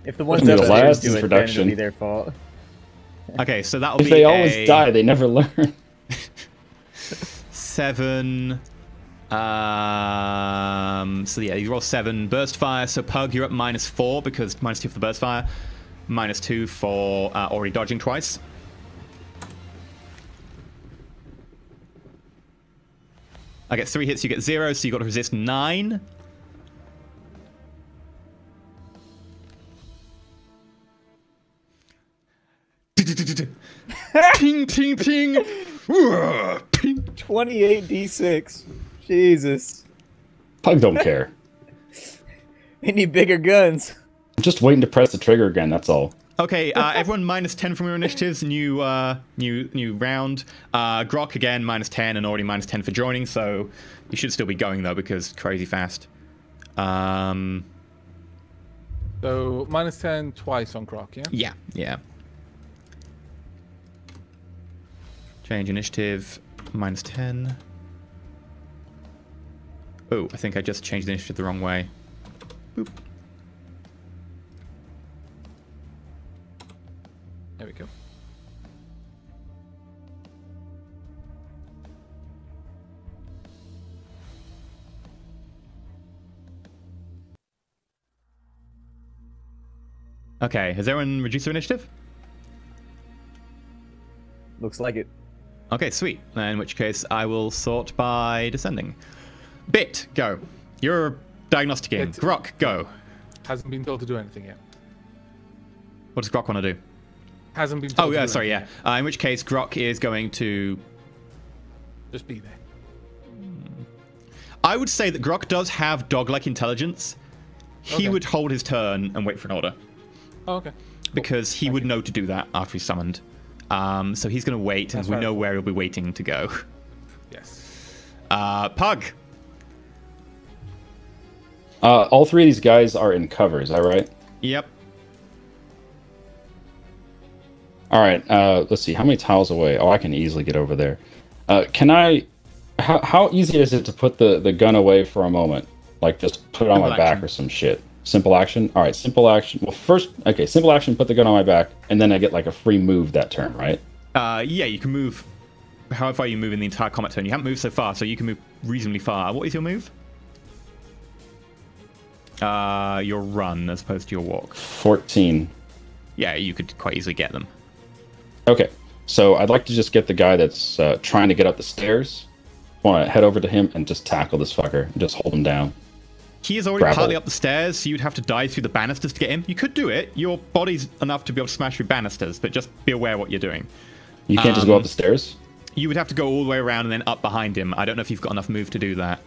If the ones Wasn't the upstairs last do it, then introduction. it'll be their fault. Okay, so that'll be If they always die, they never learn. 7. So yeah, you roll 7 burst fire. So Pug, you're up -4 because -2 for the burst fire, -2 for already dodging twice. I get 3 hits, you get 0, so you got to resist 9. Ping, ping, ping. Ping. 28d6. Jesus. Pug don't care. They need bigger guns. I'm just waiting to press the trigger again, that's all. Okay, everyone -10 from your initiatives. New round. Grok again -10 and already -10 for joining. So you should still be going though because crazy fast. So -10 twice on Grok, yeah. Yeah, yeah. Change initiative. -10. Oh, I think I just changed the initiative the wrong way. Boop. There we go. Okay, has everyone reduced their initiative? Looks like it. Okay, sweet. In which case, I will sort by descending. Bit, go. You're diagnosticating. Grok, go. Hasn't been told to do anything yet. What does Grok want to do? Hasn't been told Oh, to yeah, do sorry, yeah. anything yet. In which case, Grok is going to... Just be there. I would say that Grok does have dog-like intelligence. He Okay. would hold his turn and wait for an order. Oh, okay. Because he would know to do that after he's summoned. So he's going to wait, and That's we fair. know where he'll be waiting to go. Yes. Pug. All three of these guys are in cover, is that right? Yep. All right, let's see. How many tiles away? Oh, I can easily get over there. Can I... How easy is it to put the gun away for a moment? Like, just put it on Simple my back action. or some shit? Simple action? All right, simple action. Well, first... Okay, simple action, put the gun on my back, and then I get, like, a free move that turn, right? Yeah, you can move however far you move in the entire combat turn. You haven't moved so far, so you can move reasonably far. What is your move? Your run as opposed to your walk. 14. Yeah, you could quite easily get them. Okay, so I'd like to just get the guy that's trying to get up the stairs. Want to head over to him and just tackle this fucker and just hold him down. He is already Grapple. partly up the stairs, so you'd have to dive through the banisters to get him. You could do it. Your body's enough to be able to smash through banisters, but just be aware what you're doing. You can't just go up the stairs? You would have to go all the way around and then up behind him. I don't know if you've got enough move to do that.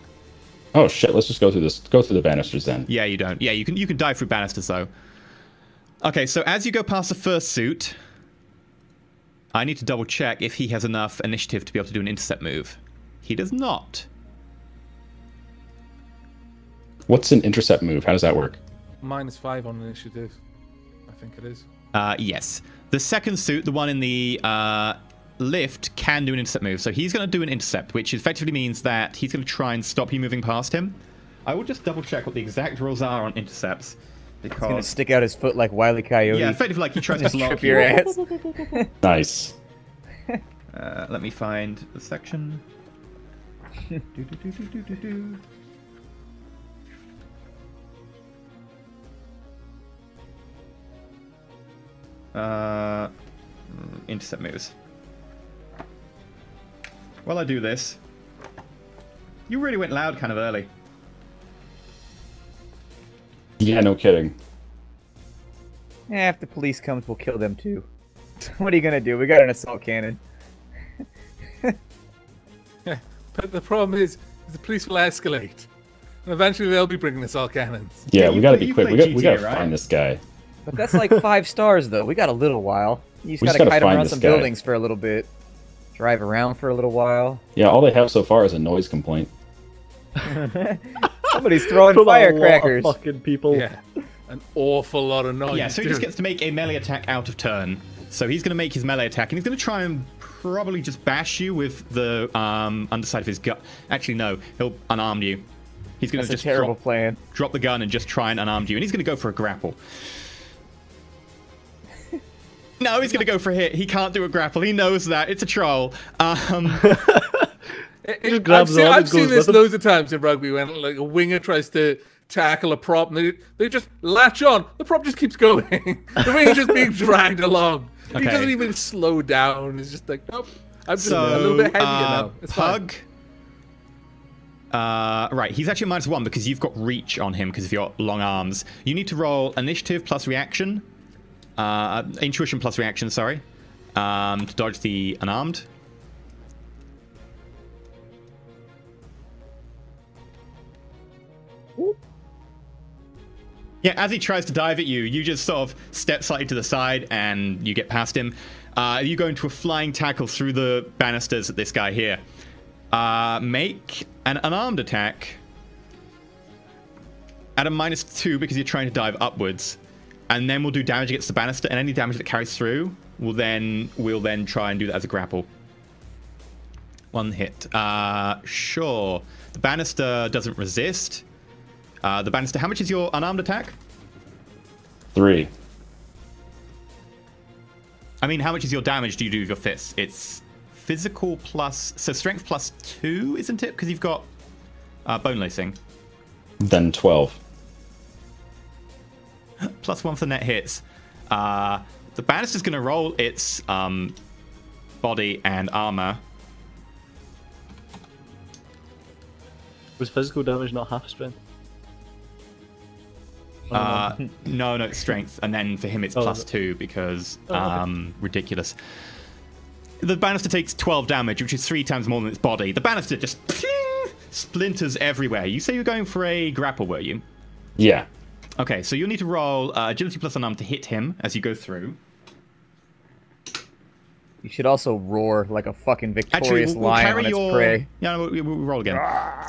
Oh shit, let's just go through this. Go through the banisters then. Yeah, you don't. Yeah, you can dive through banisters though. Okay, so as you go past the first suit, I need to double check if he has enough initiative to be able to do an intercept move. He does not. What's an intercept move? How does that work? -5 on initiative. I think it is. Yes. The second suit, the one in the lift, can do an intercept move. So he's going to do an intercept, which effectively means that he's going to try and stop you moving past him. I will just double check what the exact rules are on intercepts. He's gonna Because... stick out his foot like Wile E. Coyote. Yeah, effectively like he tries to Just block trip your you. ass. Nice. Let me find the section. Do. Intercept moves. While I do this, you really went loud kind of early. Yeah, no kidding. If the police comes, we'll kill them too. What are you gonna do? We got an assault cannon. But the problem is the police will escalate. And eventually they'll be bringing assault cannons. Yeah, Yeah, we you gotta play- be you quick. play We gotta GTA, right? find this guy. But that's like 5 stars though. We got a little while. You just We just gotta gotta kite find around this some guy. buildings for a little bit. Drive around for a little while. Yeah, all they have so far is a noise complaint. Somebody's throwing From a lot of firecrackers. fucking people. Yeah. An awful lot of noise. Yeah, so he just dude. gets to make a melee attack out of turn. So he's going to make his melee attack, and he's going to try and probably just bash you with the underside of his gut. Actually, no, he'll unarm you. He's going to That's a just terrible plan. drop the gun and just try and unarm you, and he's going to go for a grapple. No, he's going to go for a hit. He can't do a grapple. He knows that. It's a troll. just grabs on and I've goes seen this with him. loads of times in rugby when like a winger tries to tackle a prop and they just latch on. The prop just keeps going. The winger's just being dragged along. He Okay. doesn't even slow down. He's just like, nope. I'm just So, a little bit heavier now. It's fine. Pug. Right, he's actually -1 because you've got reach on him because of your long arms. You need to roll initiative plus reaction. Intuition plus reaction, sorry. To dodge the unarmed. Yeah, as he tries to dive at you, you just sort of step slightly to the side and you get past him. You go into a flying tackle through the banisters at this guy here. Make an unarmed attack at a -2 because you're trying to dive upwards. And then we'll do damage against the banister, and any damage that carries through, we'll then try and do that as a grapple. 1 hit. Sure. The banister doesn't resist. The banister, how much is your unarmed attack? 3. I mean, how much is your damage do you do with your fists? It's physical plus... So strength plus 2, isn't it? Because you've got bone lacing. Then 12. Plus 1 for net hits. The banister's going to roll its body and armor. Was physical damage not half strength? No, it's strength, and then for him it's plus 2 because ridiculous. The banister takes 12 damage, which is 3 times more than its body. The banister just splinters everywhere. You say you're going for a grapple, were you? Yeah. Okay, so you'll need to roll agility plus unarmed to hit him as you go through. You should also roar like a fucking victorious lion on its prey. Yeah, no, we'll roll again.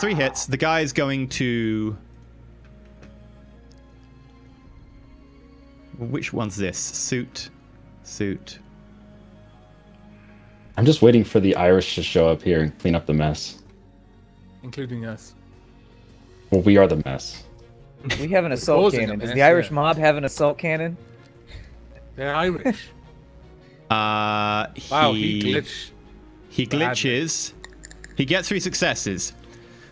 3 hits. The guy's going to... Which one's this? Suit. I'm just waiting for the Irish to show up here and clean up the mess. Including us. Well, we are the mess. We have an assault cannon. Does the Irish mob have an assault cannon? They're Irish. Wow, he glitches. He gets 3 successes.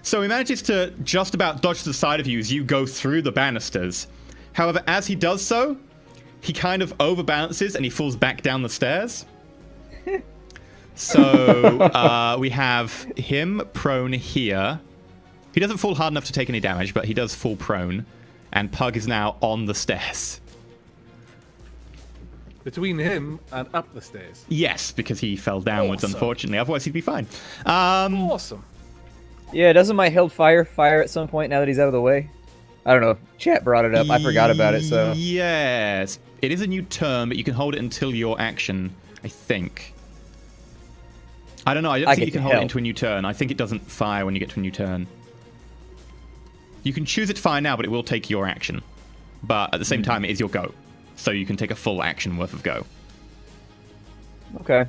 So he manages to just about dodge to the side of you as you go through the banisters. However, as he does so, he kind of overbalances and he falls back down the stairs. So we have him prone here. He doesn't fall hard enough to take any damage, but he does fall prone. And Pug is now on the stairs. Between him and up the stairs. Yes, because he fell downwards, Awesome. unfortunately. Otherwise, he'd be fine. Awesome. Yeah, doesn't my held fire at some point now that he's out of the way? I don't know. Chat brought it up. I forgot about it, so... Yes. It is a new turn, but you can hold it until your action, I think. I don't know. I don't think you can hold it into a new turn. I think it doesn't fire when you get to a new turn. You can choose it to fire now, but it will take your action. But at the same time, it is your go. So you can take a full action worth of go. Okay.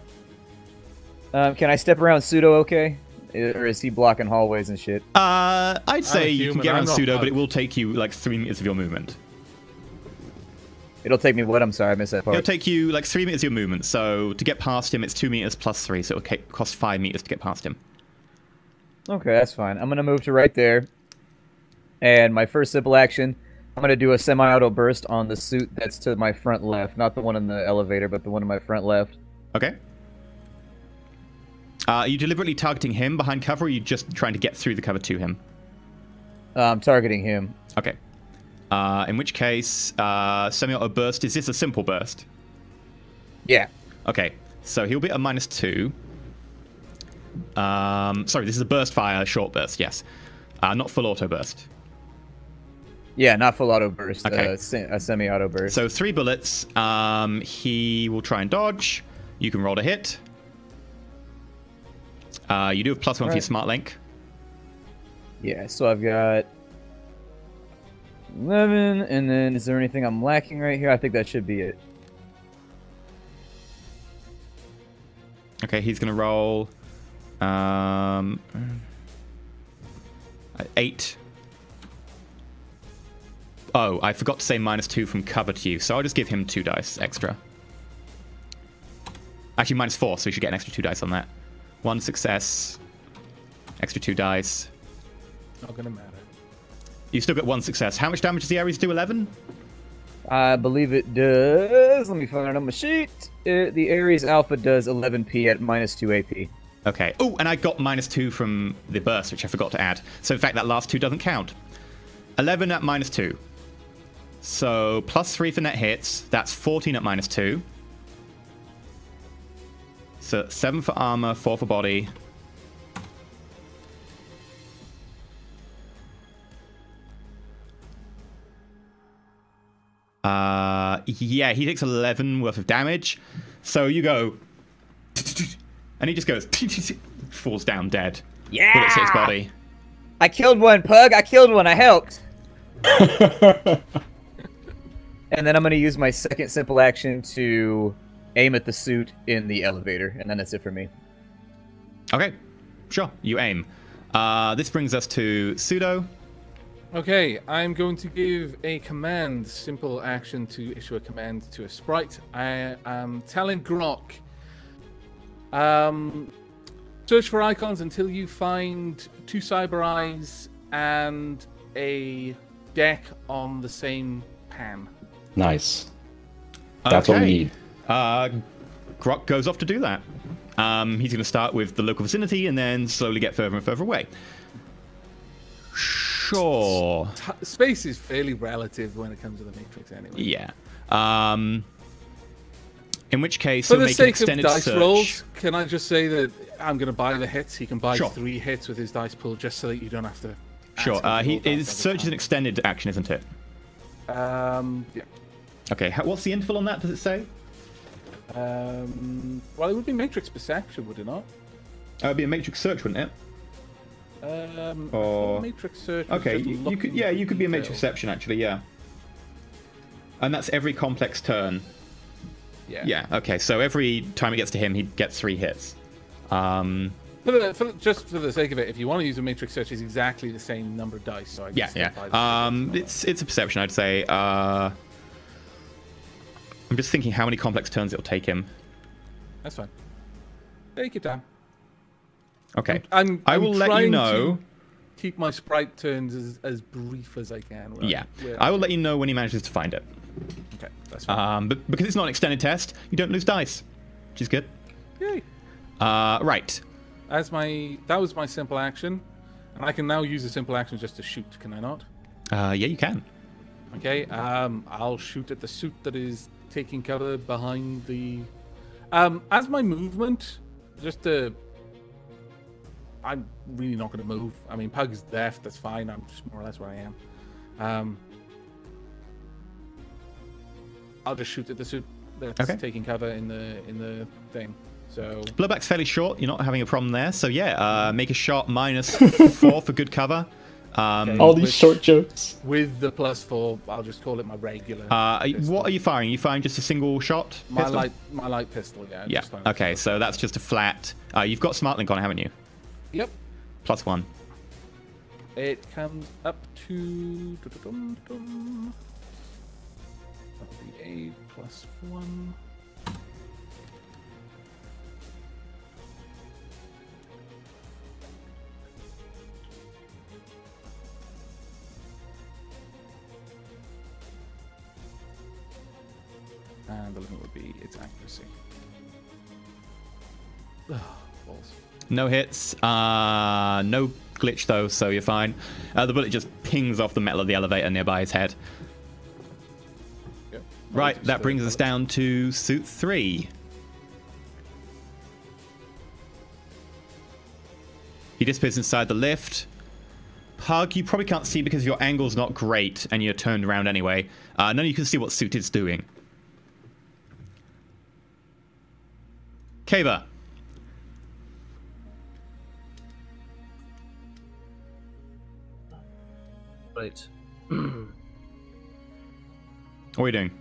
Can I step around Pseudo okay? Or is he blocking hallways and shit? I'd say you can get around Pseudo, Pug. but it will take you like 3 meters of your movement. It'll take me what? I'm sorry, I missed that part. It'll take you like 3 meters of your movement. So to get past him, it's 2 meters plus 3. So it'll cost 5 meters to get past him. Okay, that's fine. I'm going to move to right there. And my first simple action, I'm going to do a semi-auto burst on the suit that's to my front left. Not the one in the elevator, but the one in my front left. Okay. Are you deliberately targeting him behind cover, or are you just trying to get through the cover to him? I'm targeting him. Okay. In which case, semi-auto burst, is this a simple burst? Yeah. Okay, so he'll be at a -2. Sorry, this is a burst fire, short burst, yes. Not full auto burst. Yeah, not full auto burst. Okay. A semi-auto burst. So 3 bullets. He will try and dodge. You can roll to hit. You do have +1 for your smart link. Yeah, so I've got 11, and then is there anything I'm lacking right here? I think that should be it. Okay, he's going to roll 8. Oh, I forgot to say -2 from cover to you, so I'll just give him 2 dice extra. Actually, -4, so you should get an extra 2 dice on that. 1 success, extra 2 dice. Not gonna matter. You still got 1 success. How much damage does the Ares do? 11? I believe it does. Let me find it on my sheet. The Ares Alpha does 11p at -2 AP. Okay. Oh, and I got -2 from the burst, which I forgot to add. So, in fact, that last 2 doesn't count. 11 at -2. So, +3 for net hits. That's 14 at -2. So, 7 for armor, 4 for body. Yeah, he takes 11 worth of damage. So you go, and he just goes, falls down dead. Yeah! Bullets hit his body. I killed one, Pug. I killed one. I helped. And then I'm going to use my second simple action to aim at the suit in the elevator, and then that's it for me. Okay. Sure, you aim. This brings us to Pseudo. Okay, I'm going to give a command, simple action to issue a command to a sprite. I am telling Grok, search for icons until you find 2 cyber eyes and a deck on the same pan. Nice. That's what we need. Grok goes off to do that. He's going to start with the local vicinity and then slowly get further and further away. Sure. Space is fairly relative when it comes to the Matrix anyway. Yeah. In which case, for he'll the make an sake extended of dice search. rolls, can I just say that I'm going to buy the hits? He can buy Sure. 3 hits with his dice pool just so that you don't have to. Sure. ask him to roll His dice search every is an time. extended action, isn't it? Yeah. Okay. What's the interval on that? Does it say? Well, it would be Matrix Perception, would it not? It would be a matrix search, wouldn't it? I Or- thought Matrix Search. Was Okay. just You looking could. Yeah. You for could be a detail. matrix perception, actually. Yeah. And that's every complex turn. Yeah. Yeah. Okay. So every time it gets to him, he gets 3 hits. Just for the sake of it, if you want to use a Matrix Search, it's exactly the same number of dice. So I Yeah. just Yeah. buy the It's a perception, I'd say. I'm just thinking how many complex turns it'll take him. That's fine. Take your time. Okay. I will let you know. Keep my sprite turns as brief as I can. Right? Yeah. Where- I will let you know when he manages to find it. Okay, that's fine. But because it's not an extended test, you don't lose dice, which is good. Yay. Right. That was my simple action, and I can now use a simple action just to shoot. Can I not? Yeah, you can. Okay. I'll shoot at the suit that is taking cover behind the. As my movement, just to. I'm really not going to move. I mean, Pug's left. That's fine. I'm just more or less where I am. I'll just shoot at the suit that's Okay. taking cover in the thing. So Blowback's fairly short. You're not having a problem there. So yeah, make a shot -4 for good cover. Okay. All these Which- short jokes. with the +4, I'll just call it my regular. What are you firing? Are you firing just a single shot? my pistol? light pistol. Yeah. Yeah. just firing Okay, pistol. so that's just a flat. You've got Smart Link on, haven't you? Yep. +1. It comes up to. That'll be a +1. And the limit would be its accuracy. Balls. No hits. No glitch though, so you're fine. The bullet just pings off the metal of the elevator nearby his head. Yep. Right, that brings us down to suit 3. He disappears inside the lift. Pug, you probably can't see because your angle's not great and you're turned around anyway. None of you can see what suit is doing. Kava. Right. What are you doing?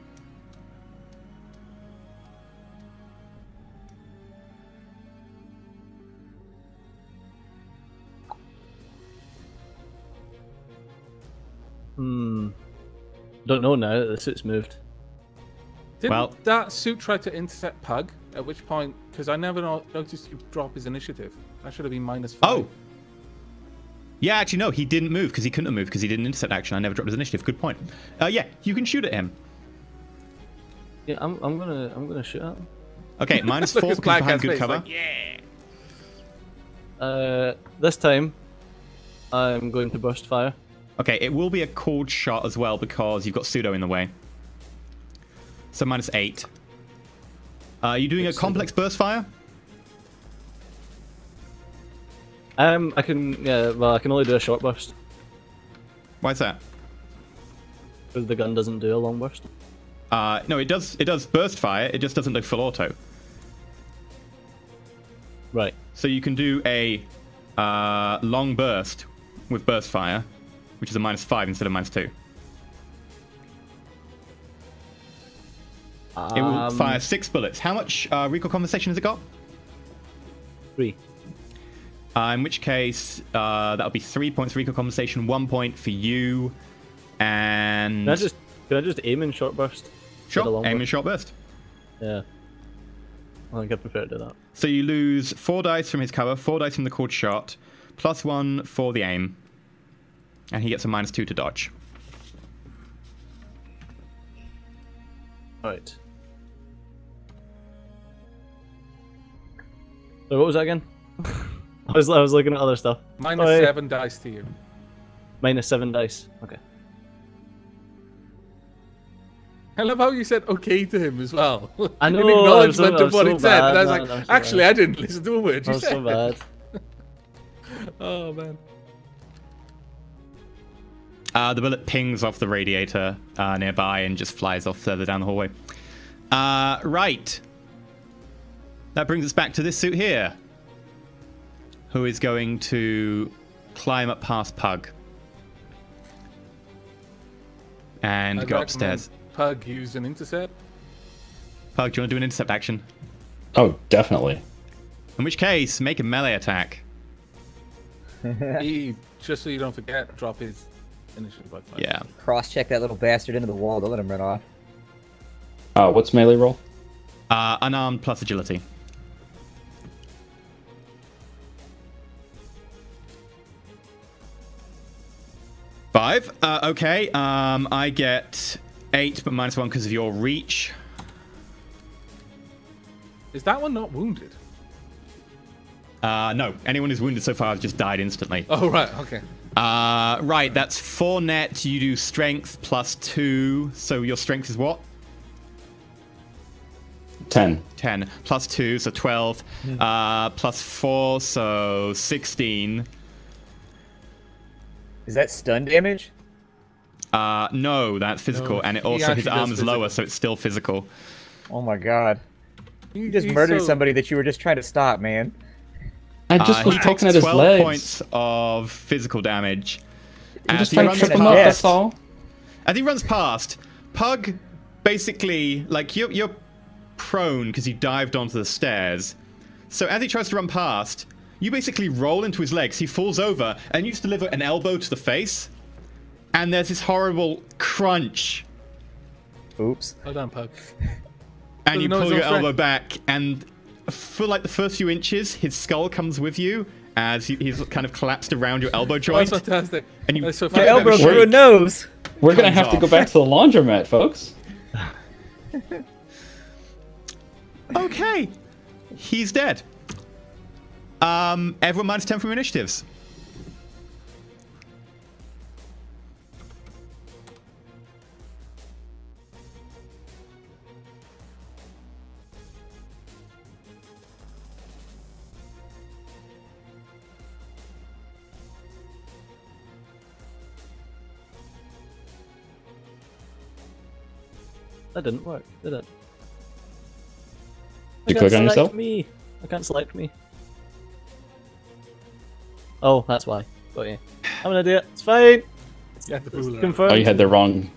Don't know now that the suit's moved. Didn't Well- that suit try to intercept Pug? At which point, because I never noticed you drop his initiative. That should have been -5. Oh! Yeah, actually, no, he didn't move because he couldn't have moved because he didn't intercept action. I never dropped his initiative. Good point. Yeah, you can shoot at him. Yeah, I'm gonna shoot at him. Okay, -4 Look, because his black behind ass good face, cover. like, yeah. This time, I'm going to burst fire. Okay, it will be a cold shot as well because you've got pseudo in the way. So -8. Are you doing a complex burst fire? I can, yeah, well, I can only do a short burst Why is that? because the gun doesn't do a long burst. No, it does burst fire. It just doesn't do full auto. Right. So you can do a long burst with burst fire, which is a -5 instead of -2. It will fire 6 bullets. How much recoil compensation has it got? 3. In which case, that'll be 3 points recall compensation, 1 point for you, and... Can I just aim in short burst? Sure, aim in short burst. Yeah. I think I prefer to do that. So you lose 4 dice from his cover, 4 dice from the called shot, +1 for the aim, and he gets a -2 to dodge. Alright. So what was that again? I was looking at other stuff. -7 dice to you. -7 dice. Okay. I love how you said okay to him as well. I know. In acknowledgement of what so it said. bad, And I was man, like, so actually, bad. I didn't listen to a word you That was said. so bad. Oh, man. The bullet pings off the radiator nearby and just flies off further down the hallway. Right. That brings us back to this suit here, who is going to climb up past Pug and I'd go recommend upstairs. Pug use an intercept. Pug, do you want to do an intercept action? Oh, definitely. In which case, make a melee attack. He, just so you don't forget, drop his initiative by 5. Yeah. Cross-check that little bastard into the wall. Don't let him run off. What's melee roll? Unarmed plus agility. Five. Okay. I get 8, but -1 because of your reach. Is that one not wounded? No. Anyone who's wounded so far has just died instantly. Oh, right. Okay. Right. That's 4 net. You do strength +2. So your strength is what? 10. 10 +2, so 12. +4, so 16. Is that stun damage? No, that's physical, No, and it he also his actually arm does is lower, physical. so it's still physical. Oh my god. You just He's murdered so- somebody that you were just trying to stop, man. I just was He poking takes at his 12 legs. points of physical damage. I'm As just he trying to runs trip him up, past- that's all. As he runs past, Pug basically, like, you're prone because you dived onto the stairs. So as he tries to run past, you basically roll into his legs. He falls over, and you just deliver an elbow to the face. And there's this horrible crunch. Oops. Hold on, Pug. And you Doesn't know pull his your own elbow strength. back, and for like the first few inches, his skull comes with you as he's kind of collapsed around your elbow Oh, joint. that's fantastic. And you- That's so My My Yeah, funny. elbow shake. through a nose. We're gonna Comes have to go off. back to the laundromat, folks. Okay, he's dead. Everyone -10 from initiatives. That didn't work, did it? Did you I can't click on yourself? select me. I can't select me. Oh, that's why. Got you. I'm an idiot. It's fine. Yeah, the fool. Confirmed. Oh, you had the wrong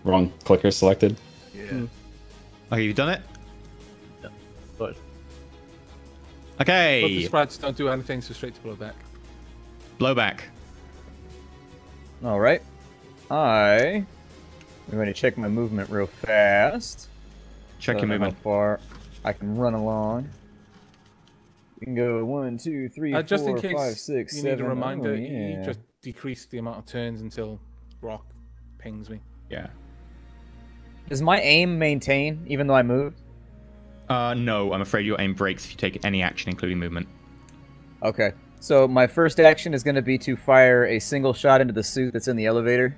clicker selected. Yeah. Okay, you've done it? Sorry. But the Okay, sprites don't do anything, so straight to blow back. blowback. All right. I'm going to check my movement real fast. Check So your I know movement. How far I can run along. You can go 1, 2, 3, Just in 4, case 5, 6, you 7. need a reminder, Oh, you yeah. just decrease the amount of turns until Rock pings me. Yeah. Does my aim maintain even though I moved? No, I'm afraid your aim breaks if you take any action, including movement. Okay. So my first action is going to be to fire a single shot into the suit that's in the elevator.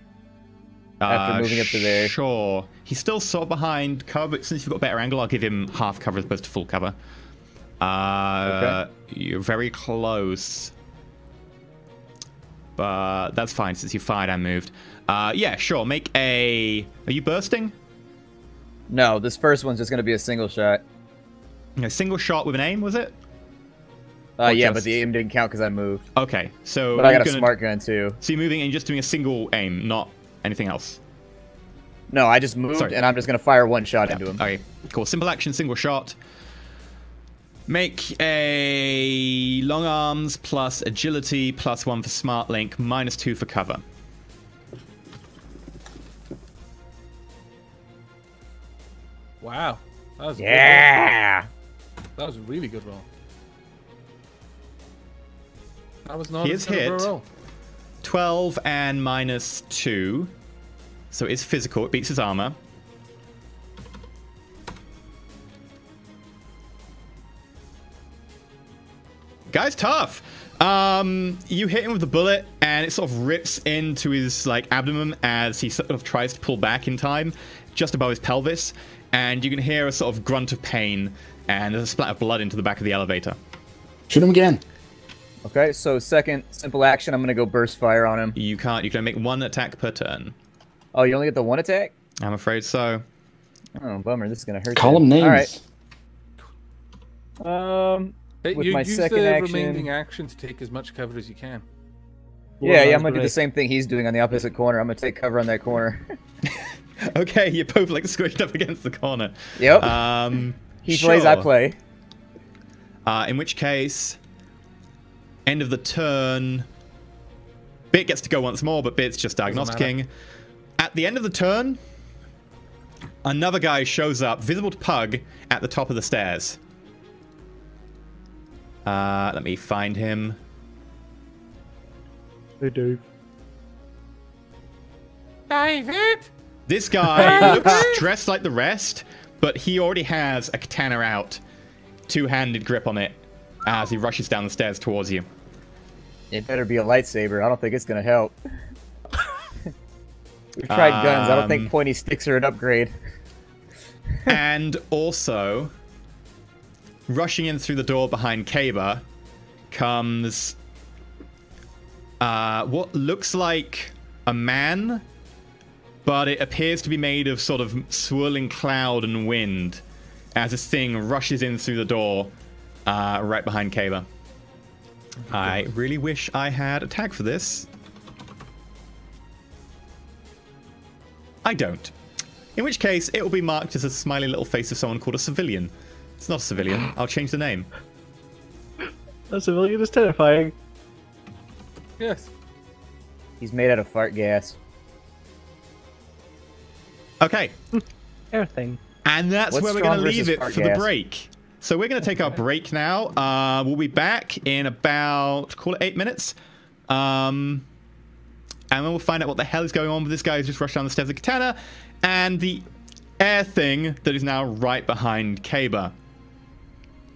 After moving up to there. Sure. He's still sort of behind cover, but since you've got a better angle, I'll give him half cover as opposed to full cover. Okay. You're very close. But that's fine since you fired and moved. Yeah, sure. Make a... Are you bursting? No, this first one's just going to be a single shot. A single shot with an aim, was it? Yeah, just- but the aim didn't count because I moved. Okay, so... But I you're got a gonna- smart gun too. So you're moving and just doing a single aim, not anything else. No, I just moved Sorry. and I'm just going to fire one shot into him. Okay, cool. Simple action, single shot. Make a long arms plus agility plus 1 for smart link, minus 2 for cover. Wow. That was a good roll. Yeah. That was a really good roll. That was not He as is good of a hit. roll. 12 and minus 2. So it's physical. It beats his armor. Guy's tough. You hit him with the bullet, and it sort of rips into his like abdomen as he sort of tries to pull back in time, just above his pelvis. And you can hear a sort of grunt of pain, and there's a splat of blood into the back of the elevator. Shoot him again. Okay, so second simple action, I'm gonna go burst fire on him. You can't. You can make 1 attack per turn. Oh, you only get the 1 attack? I'm afraid so. Oh, bummer. This is gonna hurt. Call you. him names. All right. With You my use second the action. remaining action to take as much cover as you can. Yeah, I'm Well, gonna do the great. same thing he's doing on the opposite corner. I'm gonna take cover on that corner. Okay, you're both like squished up against the corner. Yep. He plays, I sure. play. In which case, end of the turn, Bit gets to go once more, but Bit's just diagnosticking. At the end of the turn, another guy shows up, visible to Pug, at the top of the stairs. Let me find him. They do. David! This guy looks dressed like the rest, but he already has a katana out, two-handed grip on it, as he rushes down the stairs towards you. It better be a lightsaber. I don't think it's gonna help. We've tried guns. I don't think pointy sticks are an upgrade. And also, rushing in through the door behind Kaba comes what looks like a man, but it appears to be made of sort of swirling cloud and wind as this thing rushes in through the door right behind Kaba. I really wish I had a tag for this. I don't. In which case, it will be marked as a smiley little face of someone called a civilian. It's not a civilian. I'll change the name. That civilian is terrifying. Yes. He's made out of fart gas. Okay. Everything. And that's What's where we're going strong to leave versus it fart for the gas? break. So we're going to take our break now. We'll be back in about, call it 8 minutes. And then we'll find out what the hell is going on with this guy who's just rushed down the stairs with katana. And the air thing that is now right behind Kaba.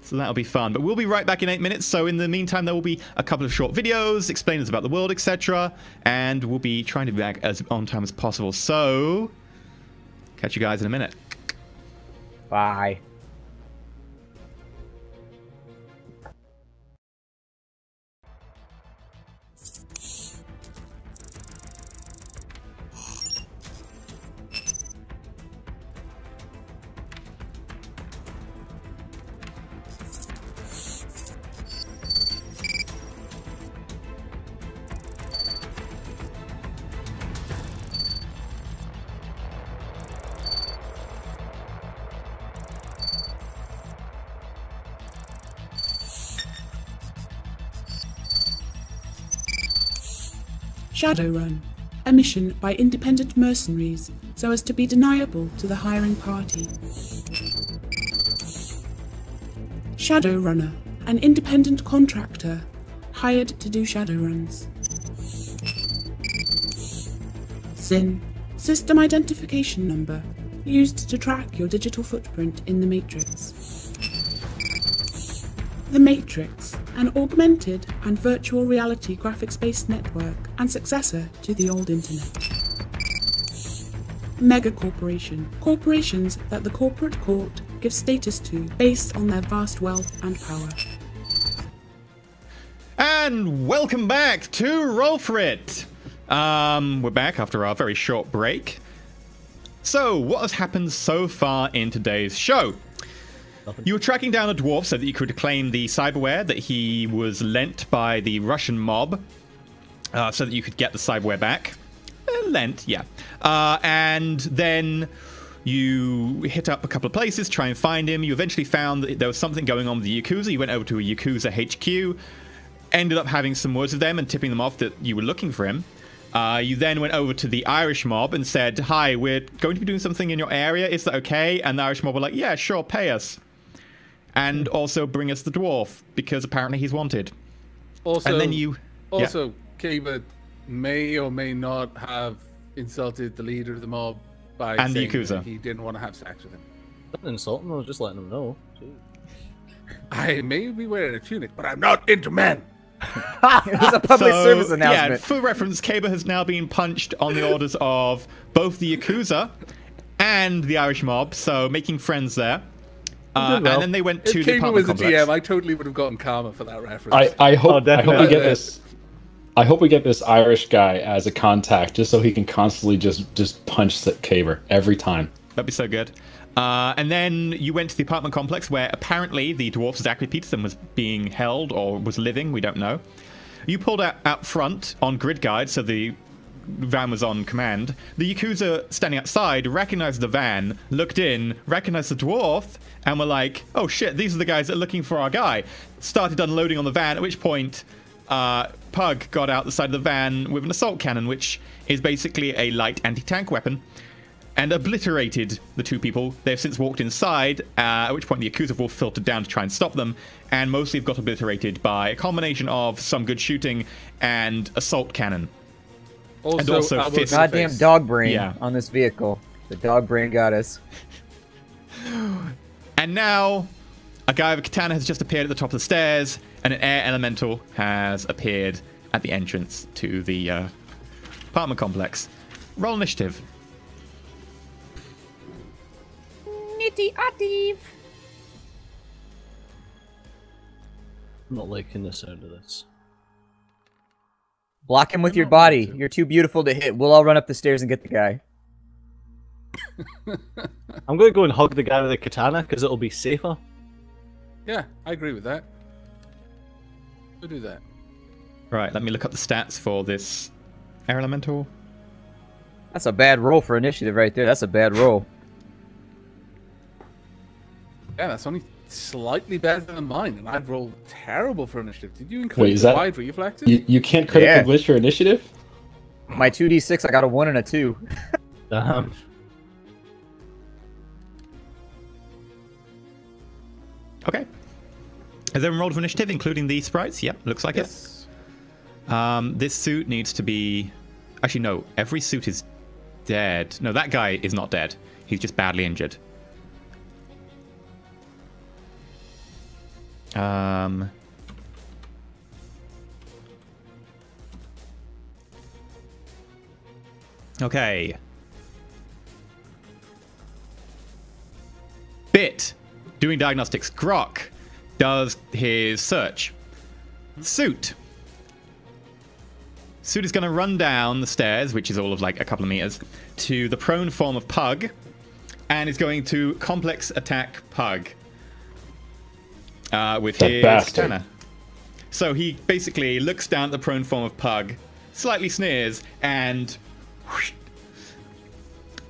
So that'll be fun. But we'll be right back in 8 minutes. So in the meantime, there will be a couple of short videos, explainers about the world, etc. And we'll be trying to be back as on time as possible. So, catch you guys in a minute. Bye. Shadowrun, a mission by independent mercenaries so as to be deniable to the hiring party. Shadowrunner, an independent contractor hired to do Shadowruns. SIN, system identification number, used to track your digital footprint in the Matrix. The Matrix, an augmented and virtual reality graphics-based network and successor to the old internet. Megacorporation, corporations that the corporate court gives status to based on their vast wealth and power. And welcome back to Roll4It! We're back after our very short break. So, what has happened so far in today's show? You were tracking down a dwarf so that you could claim the cyberware that he was lent by the Russian mob, so that you could get the cyberware back. Lent, yeah. And then You hit up a couple of places, try and find him. You eventually found that there was something going on with the Yakuza. You went over to a Yakuza HQ, ended up having some words with them and tipping them off that you were looking for him. You then went over to the Irish mob and said, hi, we're going to be doing something in your area. Is that okay? And the Irish mob were like, yeah, sure, pay us. And also bring us the dwarf, because apparently he's wanted. Also, and then you... Also, Kiba may or may not have insulted the leader of the mob by and saying the Yakuza. that he didn't want to have sex with him. Didn't insult him, I was just letting him know. Jeez. I may be wearing a tunic, but I'm not into men. It was a public service announcement. Yeah, for reference, Kaba has now been punched on the orders of both the Yakuza and the Irish mob, so making friends there. And then they went to If the Kaba apartment was a complex. GM, I totally would have gotten karma for that reference. I hope we definitely. get this. I hope we get this Irish guy as a contact, just so he can constantly just punch Caber every time. That'd be so good. And then you went to the apartment complex where apparently the dwarf Zachary Peterson was being held or was living. We don't know. You pulled out front on grid guide, so the van was on command. The Yakuza standing outside recognized the van, looked in, recognized the dwarf, and were like, oh shit, these are the guys that are looking for our guy. Started unloading on the van, at which point Pug got out the side of the van with an assault cannon, which is basically a light anti-tank weapon, and obliterated the two people. They've since walked inside, at which point the Yakuza wolf filtered down to try and stop them, and mostly have got obliterated by a combination of some good shooting and assault cannon. And also fist. Goddamn dog brain Yeah. on this vehicle. The dog brain got us. And now, a guy with a katana has just appeared at the top of the stairs, and an air elemental has appeared at the entrance to the apartment complex. Roll initiative. I'm not liking the sound of this. Block him with your body. You're too beautiful to hit. We'll all run up the stairs and get the guy. I'm going to go and hug the guy with the katana, because it'll be safer. Yeah, I agree with that. We'll do that. Right, let me look up the stats for this air elemental. That's a bad roll for initiative right there. That's a bad roll. Yeah, that's only slightly better than mine, and I've rolled terrible for initiative. Did you include Wait, is the that wide reflexes? you can't critical Yeah. glitch your initiative? My 2d6, I got a 1 and a 2. Damn. Okay. Has everyone rolled for initiative, including the sprites? Yep, looks like Yes. it. This suit needs to be... Actually, no. Every suit is dead. No, that guy is not dead. He's just badly injured. Okay. Bit. Doing diagnostics. Grok does his search. Suit. Suit is going to run down the stairs, which is all of like a couple of meters, to the prone form of Pug, and is going to complex attack Pug with That his bastard. katana. So he basically looks down at the prone form of Pug, slightly sneers, and...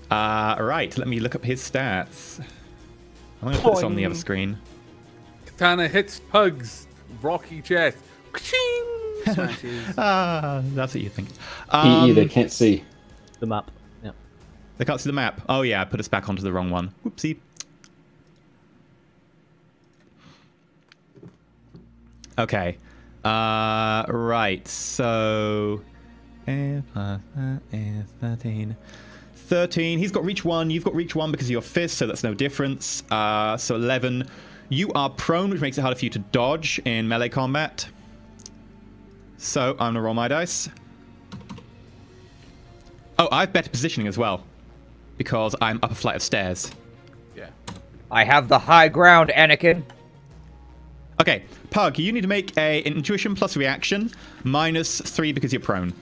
right, let me look up his stats. I'm going to put this on the other screen. Katana hits Pug's rocky chest. Smashes. That's what you think. EE, they can't see. The map. Yeah. They can't see the map. Oh yeah, I put us back onto the wrong one. Whoopsie. Okay. Right, so... 13. 13. He's got reach 1. You've got reach 1 because of your fist, so that's no difference. So 11. You are prone, which makes it harder for you to dodge in melee combat. So I'm going to roll my dice. Oh, I have better positioning as well, because I'm up a flight of stairs. Yeah. I have the high ground, Anakin. Okay, Pug, you need to make an intuition plus reaction, -3 because you're prone.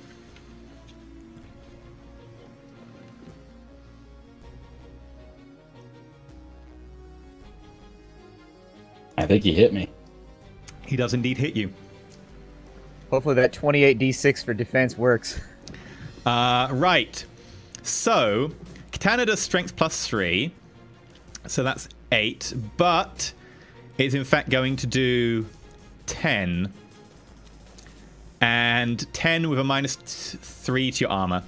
I think he hit me. He does indeed hit you. Hopefully that 28d6 for defense works. Right. So, Katana does strength +3, so that's 8, but it's in fact going to do 10. And 10 with a -3 to your armor.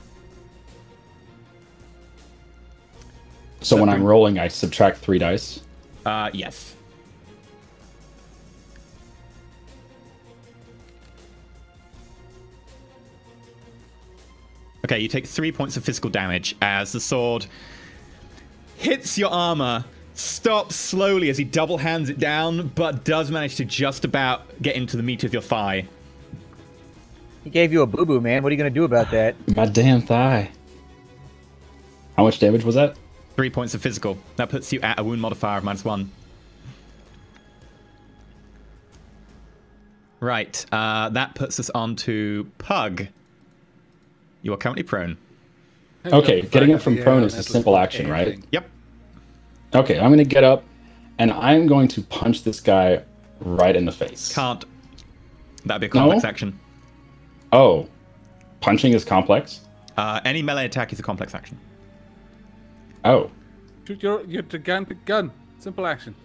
So when I'm rolling, I subtract 3 dice. Yes. Okay, you take 3 points of physical damage as the sword hits your armor, stops slowly as he double hands it down, but does manage to just about get into the meat of your thigh. He gave you a boo-boo, man. What are you going to do about that? My damn thigh. How much damage was that? 3 points of physical. That puts you at a wound modifier of -1. Right, that puts us on to Pug. You are currently prone. Okay, getting up from prone is a simple action, right? Yep. Okay, I'm going to get up, and I'm going to punch this guy right in the face. Can't. That'd be a complex No? action. Oh, punching is complex? Any melee attack is a complex action. Oh. Shoot your gigantic gun. Simple action.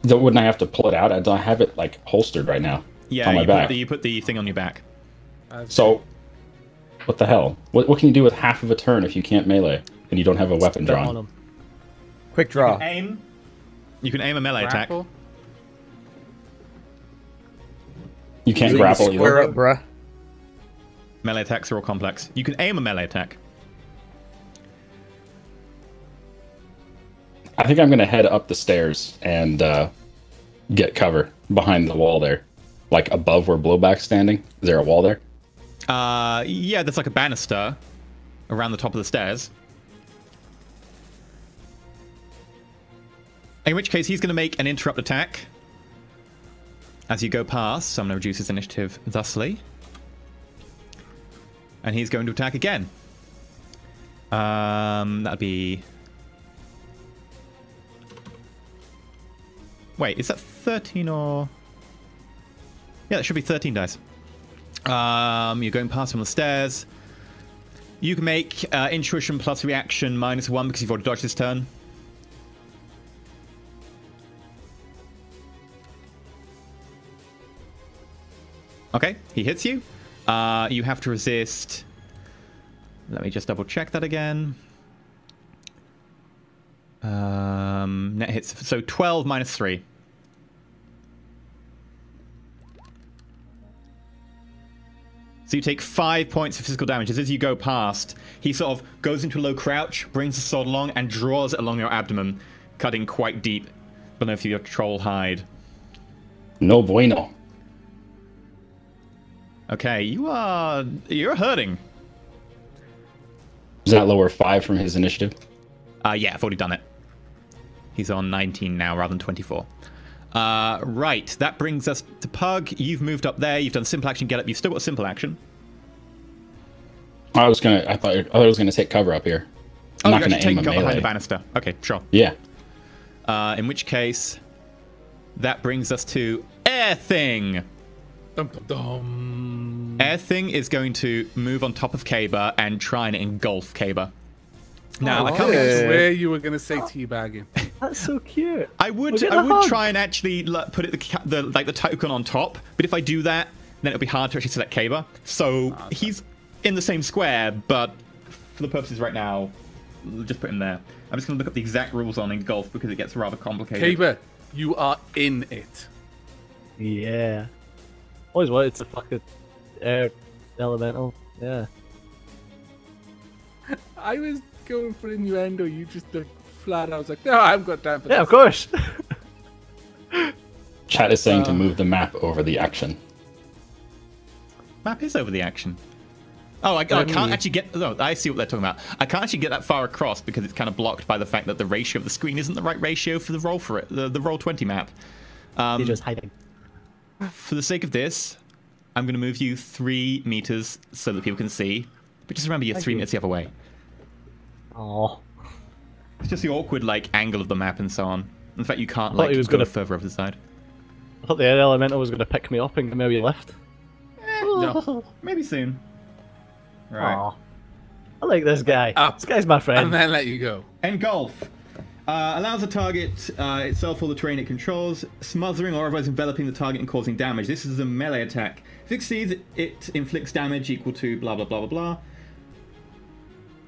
Wouldn't I have to pull it out? I don't have it, like, holstered right now. Yeah, on my back. you put the thing on your back. So, what the hell? What can you do with half of a turn if you can't melee and you don't have a weapon Spit on drawn? him. Quick draw. You can aim a melee attack. Grapple. You can't So grapple you square either. up, bruh. Melee attacks are all complex. You can aim a melee attack. I think I'm going to head up the stairs and get cover behind the wall there. Like above where Blowback's standing. Is there a wall there? Yeah, there's like a banister around the top of the stairs. In which case, he's going to make an interrupt attack as you go past. So I'm going to reduce his initiative thusly. And he's going to attack again. That'd be... Wait, is that 13 or... Yeah, that should be 13 dice. You're going past him on the stairs. You can make intuition plus reaction -1 because you've already dodged this turn. Okay, he hits you. You have to resist. Let me just double check that again. Net hits. So 12 -3. So you take 5 points of physical damage. As you go past, he sort of goes into a low crouch, brings the sword along, and draws it along your abdomen, cutting quite deep beneath your troll hide. No bueno. Okay, you're hurting. Does that lower 5 from his initiative? Yeah, I've already done it. He's on 19 now rather than 24. Right, that brings us to Pug. You've moved up there. You've done simple action, get up. You've still got simple action. I thought I was gonna take cover up here. I'm Oh, not you're gonna actually aim taking a cover behind melee. the banister. Okay, sure. Yeah. In which case, that brings us to Air Thing. Dum, dum, dum. Air Thing is going to move on top of Kaber and try and engulf Kaber. Now, I I can't. swear you were going to say teabagging. That's so cute. I would We'll get the hug. try and actually put it the token on top, but if I do that, then it'll be hard to actually select Kaber. So he's in the same square, but for the purposes right now, we'll just put him there. I'm just going to look up the exact rules on engulf because it gets rather complicated. Kaber, you are in it. Yeah. Always wanted to fuck a air elemental. Yeah. I was going for innuendo. You just looked flat. I was like, no, I haven't got time for Yeah, this. of course. Chat is saying to move the map over the action. Map is over the action. Oh, I can't actually get... No, I see what they're talking about. I can't actually get that far across because it's kind of blocked by the fact that the ratio of the screen isn't the right ratio for the Roll4It, the Roll20 map. You're just hiding. For the sake of this, I'm going to move you 3 meters so that people can see. But just remember, you're 3 meters the other way. Oh. It's just the awkward, angle of the map and so on. In fact, you can't, thought he was go gonna- further over the side. I thought the air elemental was going to pick me up and give me a lift. No. Maybe soon. Right. Aw. I like this guy. Up. This guy's my friend. And then let you go. Engulf. Allows the target itself or the terrain it controls, smothering or otherwise enveloping the target and causing damage. This is a melee attack. If it succeeds, it inflicts damage equal to blah blah blah blah blah.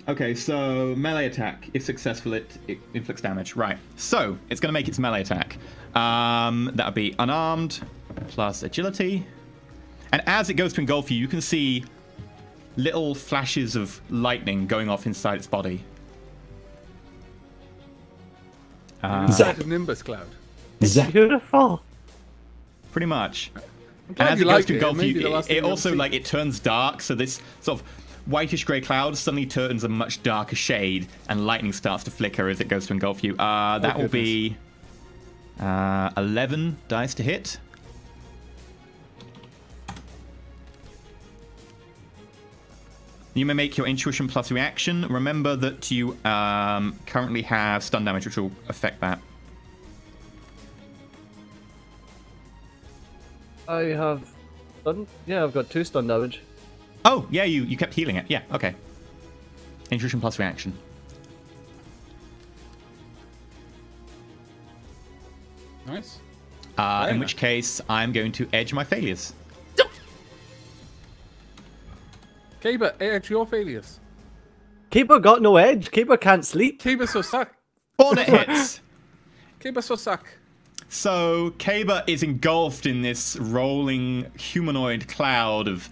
Okay, so melee attack. If successful, it inflicts damage. Right. So it's going to make its melee attack. That would be unarmed plus agility. And as it goes to engulf you, you can see little flashes of lightning going off inside its body. Inside a Nimbus cloud. Beautiful. Pretty much. I'm glad And as you it goes liked to it. engulf Maybe you, the last it thing also you'll like see. it turns dark. So this sort of whitish grey cloud suddenly turns a much darker shade, and lightning starts to flicker as it goes to engulf you. That will be 11 dice to hit. You may make your intuition plus reaction. Remember that you currently have stun damage, which will affect that. I have stun. Yeah, I've got 2 stun damage. Oh, yeah, you kept healing it. Yeah, okay. Intuition plus reaction. Nice. In which case, I'm going to edge my failures. Kaber, edge your failures. Keeper got no edge. Keeper can't sleep. Kaber so suck. 4 net hits. Kaber so suck. So, Kaber is engulfed in this rolling humanoid cloud of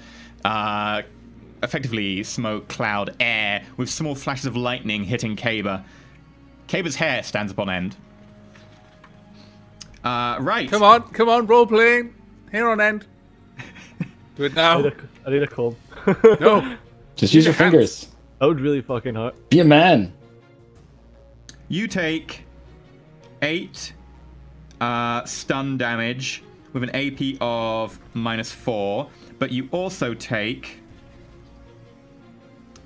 effectively smoke, cloud, air, with small flashes of lightning hitting Kaber. Kaber's hair stands up on end. Right. Come on, role playing. Hair on end. Do it now. I need a comb. No. Just use your hands. fingers. That would really fucking hurt. Be a man. You take 8 stun damage with an AP of -4, but you also take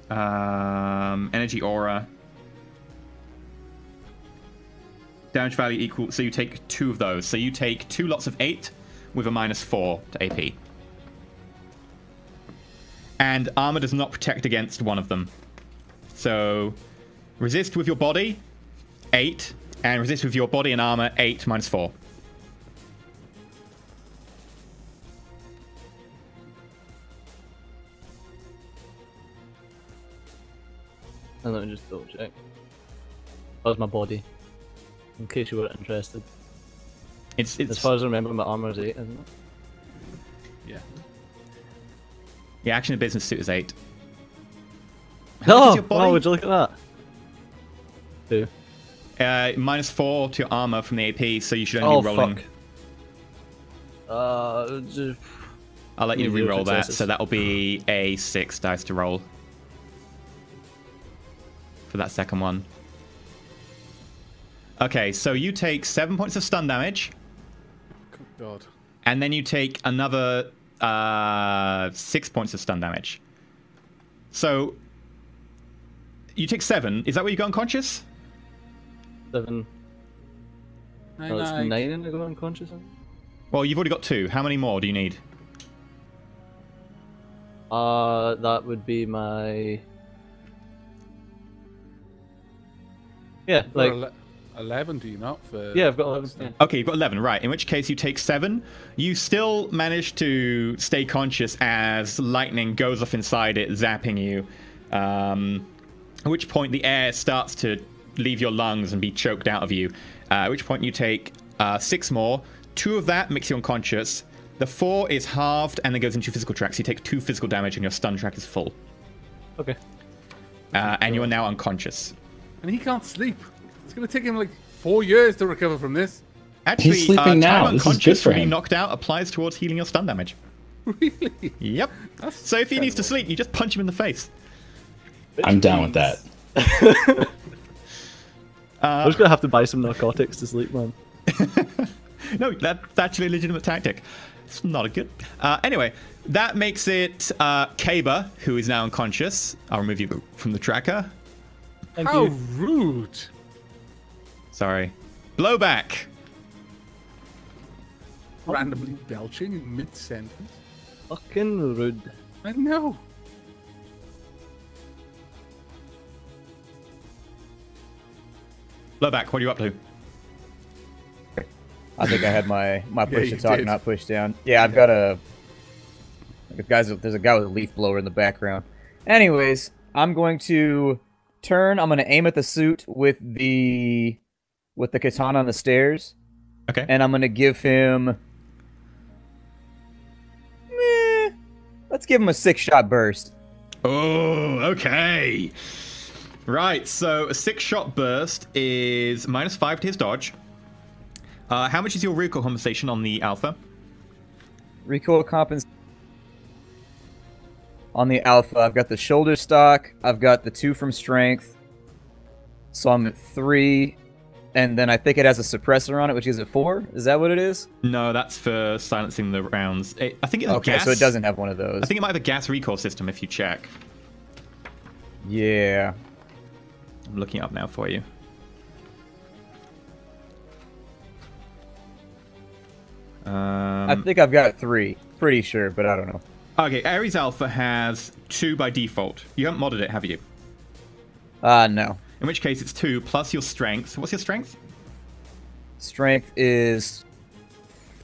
energy aura. Damage value equal, so you take 2 of those. So you take 2 lots of 8 with a -4 to AP. And armor does not protect against one of them. So resist with your body, 8, and resist with your body and armor, 8 -4. And let me just double check. That was my body. In case you were interested. It's As far as I remember, my armor is 8, isn't it? Yeah. yeah, action and business suit is 8. No! much is your body? Wow, would you look at that? 2. -4 to your armor from the AP, so you should only be rolling. Fuck. I'll let you Zero re-roll that, successes. so that'll be a 6 dice to roll for that second one. Okay, so you take 7 points of stun damage, God. and then you take another 6 points of stun damage. So you take 7. Is that where you got unconscious? 7. Oh, it's 9 and I go unconscious. Well, you've already got 2. How many more do you need? That would be my... Yeah, like... 11, do you not? For Yeah, I've got 11. Yeah. Okay, you've got 11, right. In which case you take 7. You still manage to stay conscious as lightning goes off inside it, zapping you. At which point the air starts to leave your lungs and be choked out of you. At which point you take 6 more. 2 of that makes you unconscious. The 4 is halved and then goes into your physical track. So you take 2 physical damage and your stun track is full. Okay. And you are now unconscious. And he can't sleep. It's going to take him like 4 years to recover from this. Actually, He's sleeping now. time This is good unconscious for from being him. knocked out applies towards healing your stun damage. Really? Yep. So if he needs to sleep, you just punch him in the face. I'm down with that. I'm just gonna have to buy some narcotics to sleep, man. No, that's actually a legitimate tactic. It's not a good. Anyway, that makes it Kaber, who is now unconscious. I'll remove you from the tracker. Thank How you. rude. Sorry. Blowback. Randomly belching in mid-sentence. Fucking rude. I know. Blowback, what are you up to? I think I had my push you to talk, did. not push down. Yeah, I've got there's a guy with a leaf blower in the background. Anyways, I'm going to turn. I'm going to aim at the suit with the katana on the stairs, Okay. and I'm going to give him. Let's give him a 6-shot burst. Oh, okay. Right, so a 6-shot burst is -5 to his dodge. How much is your recoil compensation on the alpha? Recoil compensation. On the alpha, I've got the shoulder stock. I've got the 2 from strength. So I'm at 3. And then I think it has a suppressor on it, which is at 4. Is that what it is? No, that's for silencing the rounds. I think it's Okay, gas. so it doesn't have one of those. I think it might have a gas recoil system if you check. Yeah. I'm looking it up now for you. I think I've got 3. Pretty sure, but I don't know. Okay, Ares Alpha has 2 by default. You haven't modded it, have you? No. In which case it's 2 plus your strength. What's your strength? Strength is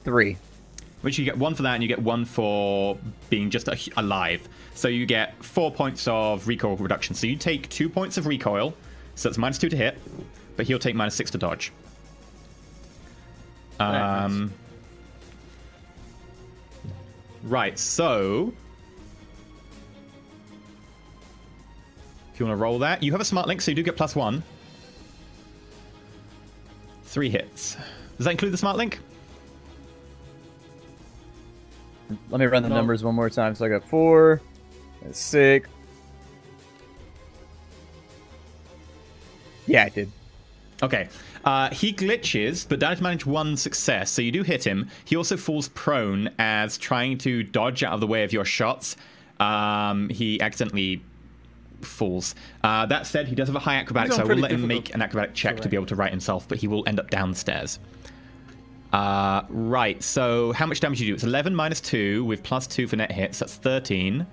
3. Which you get 1 for that, and you get 1 for being just alive. So you get 4 points of recoil reduction. So you take 2 points of recoil, so it's -2 to hit, but he'll take -6 to dodge. Nice. Right, so if you want to roll that, you have a smart link, so you do get +1. 3 hits. Does that include the smart link? Let me run the No. numbers one more time. So I got 4, 6. Yeah, I did. Okay. He glitches, but damage managed 1 success, so you do hit him. He also falls prone as trying to dodge out of the way of your shots. He accidentally falls. That said, he does have a high acrobatics, He's so on I will pretty let him difficult make an acrobatic check to terrain. be able to right himself, but he will end up downstairs. Right, so how much damage do you do? It's 11 -2 with +2 for net hits. That's 13.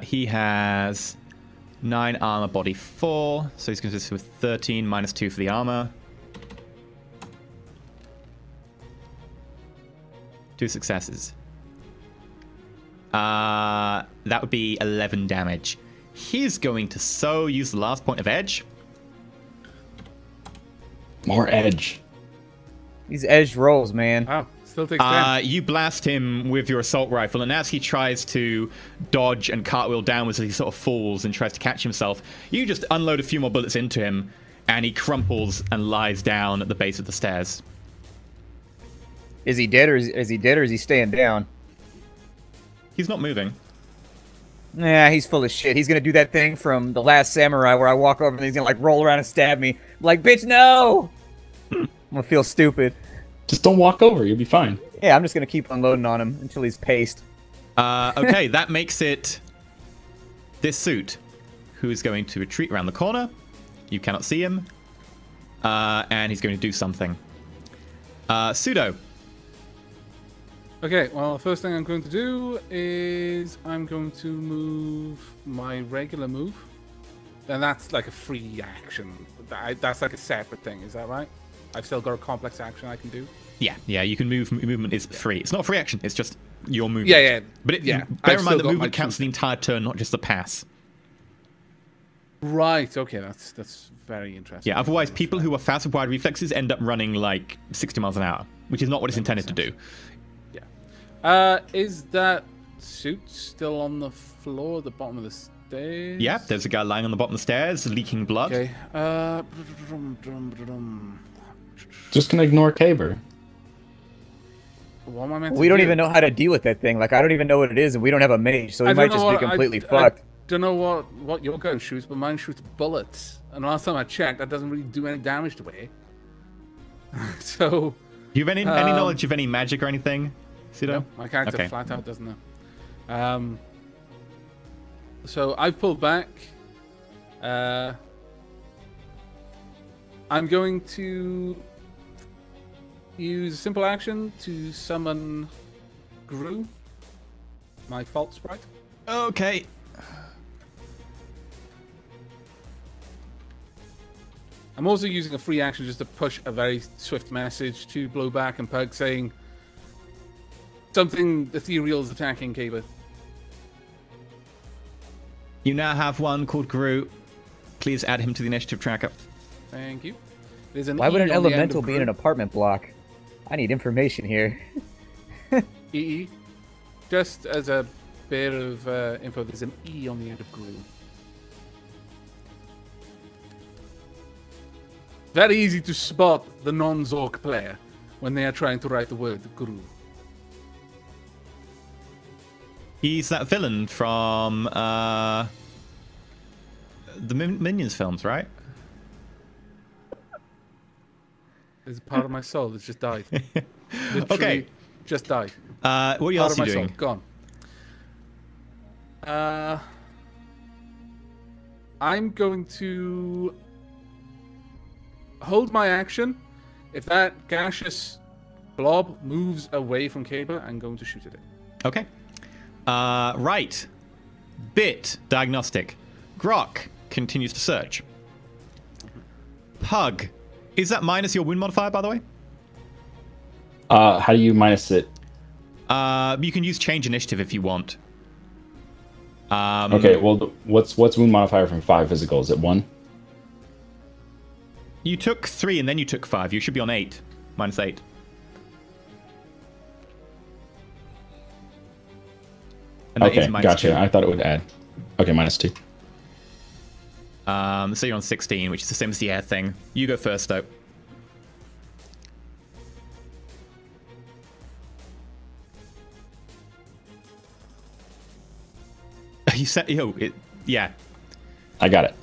He has 9 armor, body 4. So he's going to do with 13 -2 for the armor. 2 successes. That would be 11 damage. He's going to use the last point of edge. More edge. These edged rolls, man. Wow, still takes 10. You blast him with your assault rifle, and as he tries to dodge and cartwheel downwards as he sort of falls and tries to catch himself, you just unload a few more bullets into him, and he crumples and lies down at the base of the stairs. Is he dead or is he staying down? He's not moving. Nah, he's full of shit. He's gonna do that thing from The Last Samurai where I walk over and he's gonna like roll around and stab me. I'm like, bitch, no! I'm gonna feel stupid. Just don't walk over. You'll be fine. Yeah, I'm just gonna keep unloading on him until he's paced. Okay, that makes it this suit, who is going to retreat around the corner. You cannot see him. And he's going to do something. Pseudo. Okay, well, the first thing I'm going to do is I'm going to move my regular move. And that's like a free action. That's like a separate thing, is that right? I've still got a complex action I can do. Yeah, you can move. Movement is free. It's not a free action. It's just your movement. Yeah. But Yeah, bear I've in mind still that got movement my counts the entire turn, not just the pass. Right, okay, that's very interesting. Yeah, otherwise people who are fast with wide reflexes end up running like 60 miles an hour, which is not what it's intended to do. Is that suit still on the floor at the bottom of the stairs? Yeah, there's a guy lying on the bottom of the stairs, leaking blood. Okay. Just gonna ignore Caber. What am I meant to We don't do? even know how to deal with that thing. Like, I don't even know what it is, and we don't have a mage, so we I might don't just know be what- completely I fucked. don't know what your gun shoots, but mine shoots bullets. And last time I checked, that doesn't really do any damage to me. So, Do you have any knowledge of any magic or anything, Pseudo? no, my character Okay. flat out doesn't know. So I've pulled back. I'm going to use a simple action to summon Gru, my fault sprite. Okay. I'm also using a free action just to push a very swift message to Blowback and Pug saying something ethereal is attacking Kaba. You now have one called Groot. Please add him to the initiative tracker. Thank you. There's an Why would E an on the end elemental of be in an Groot. apartment block? I need information here. EE. Just as a bit of info, there's an E on the end of Groot. Very easy to spot the non-Zork player when they are trying to write the word Groot. He's that villain from the Minions films, right? There's a part of my soul that's just died. Literally Okay. just died. What Part else of are my you doing? soul gone. I'm going to hold my action. If that gaseous blob moves away from Kaba, I'm going to shoot at it. Okay. Right. Bit, diagnostic. Grok continues to search. Pug. Is that minus your wound modifier, by the way? How do you minus it? You can use change initiative if you want. Okay, well, what's wound modifier from 5 physical? Is it 1? You took 3 and then you took 5. You should be on 8. Minus 8. And that is Okay, minus gotcha. 2. I thought it would add. Okay, minus 2. So you're on 16, which is the same as the air thing. You go first, though. You said, yeah. I got it.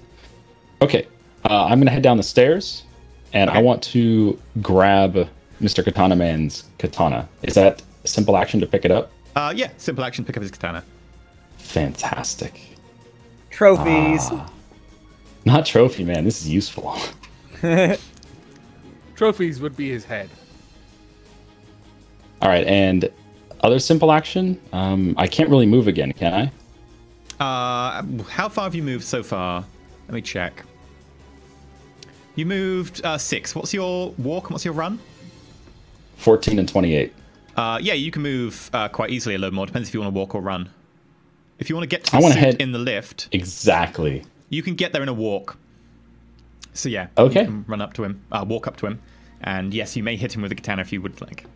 Okay, I'm gonna head down the stairs, and I Okay. want to grab Mr. Katana Man's katana. Is that a simple action to pick it up? Yeah, simple action, pick up his katana. Fantastic. Trophies. Not trophy, man. This is useful. Trophies would be his head. All right, and other simple action. I can't really move again, can I? How far have you moved so far? Let me check. You moved 6. What's your walk and what's your run? 14 and 28. Yeah, you can move quite easily a little more. Depends if you want to walk or run. If you want to get to I the wanna suit head- in the lift, Exactly. you can get there in a walk. So yeah, Okay. you can run up to him, walk up to him, and yes, you may hit him with a katana if you would like.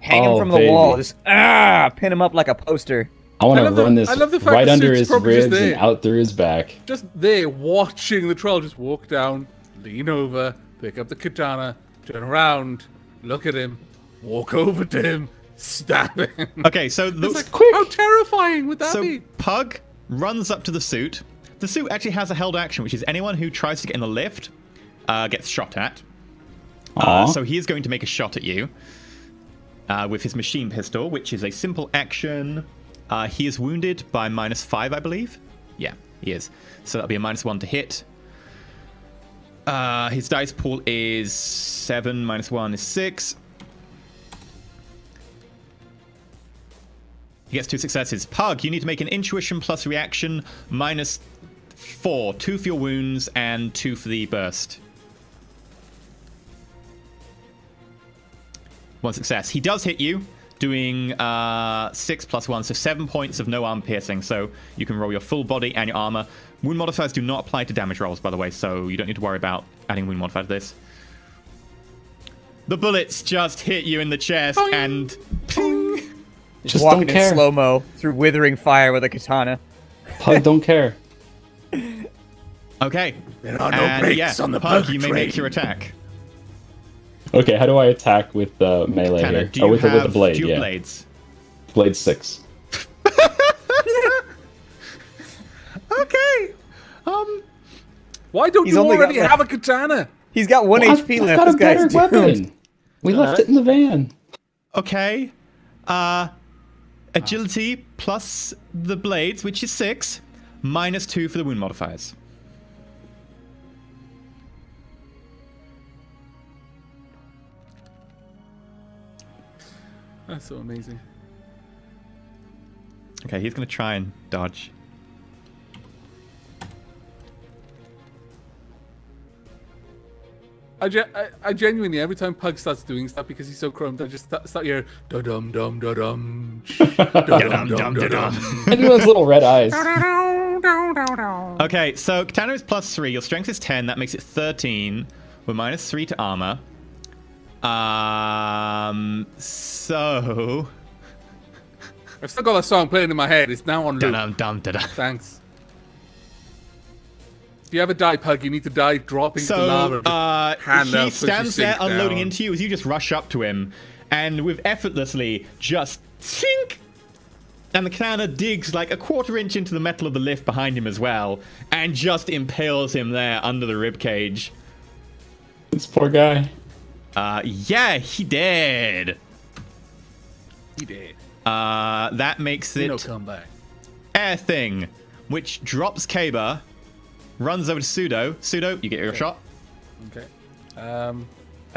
Hang him Oh, from the baby. wall. Just pin him up like a poster. I want I to love the- run this I love the fact right the under suit's his probably just ribs and there. out through his back. Just there, watching the troll just walk down, lean over, pick up the katana, turn around, look at him, walk over to him, stab him. Okay, so It's the, like, quick. how terrifying would that so be? Pug runs up to the suit. The suit actually has a held action, which is anyone who tries to get in the lift gets shot at. Aw. So he is going to make a shot at you with his machine pistol, which is a simple action. He is wounded by -5, I believe. Yeah, he is. So that'll be a -1 to hit. His dice pool is 7, -1 is 6. He gets 2 successes. Pug, you need to make an intuition plus reaction -4. 2 for your wounds and 2 for the burst. 1 success. He does hit you, doing 6 + 1, so 7 points of no arm piercing. So you can roll your full body and your armor. Wound modifiers do not apply to damage rolls, by the way, so you don't need to worry about adding wound modifier to this. The bullets just hit you in the chest and ping. Just walking don't care. in slow-mo through withering fire with a katana. Pug don't care. Okay. There are no And brakes on the Pug, Pug you may train. make your attack. Okay, how do I attack with the melee Tanner, here? do you with have the blade, dual yeah. blades? Blade 6. Okay. Why don't He's you only got already like- have a katana? He's got 1 HP I've left. got This a better guy's doomed. weapon. We left it in the van. Okay. Agility plus the blades, which is 6, -2 for the wound modifiers. That's so amazing. Okay, he's going to try and dodge. I genuinely, every time Pug starts doing stuff because he's so chromed, I just start hearing da-dum dum da-dum da-dum dum da-dum. And he has little red eyes. Okay, so Katana is +3. Your strength is 10. That makes it 13. We're -3 to armor. So... I've still got that song playing in my head. It's now on loop. Da-dum-dum-da-dum. Thanks. If you ever die, Pug, you need to die dropping to lava. He stands there unloading into you as you just rush up to him, and with effortlessly just sink. And the katana digs like a 1/4 inch into the metal of the lift behind him as well, and just impales him there under the ribcage. This poor guy. Yeah, he did. He did. That makes it No comeback. air thing, which drops Kaba, runs over to Pseudo. Pseudo, you get your shot. Okay. Are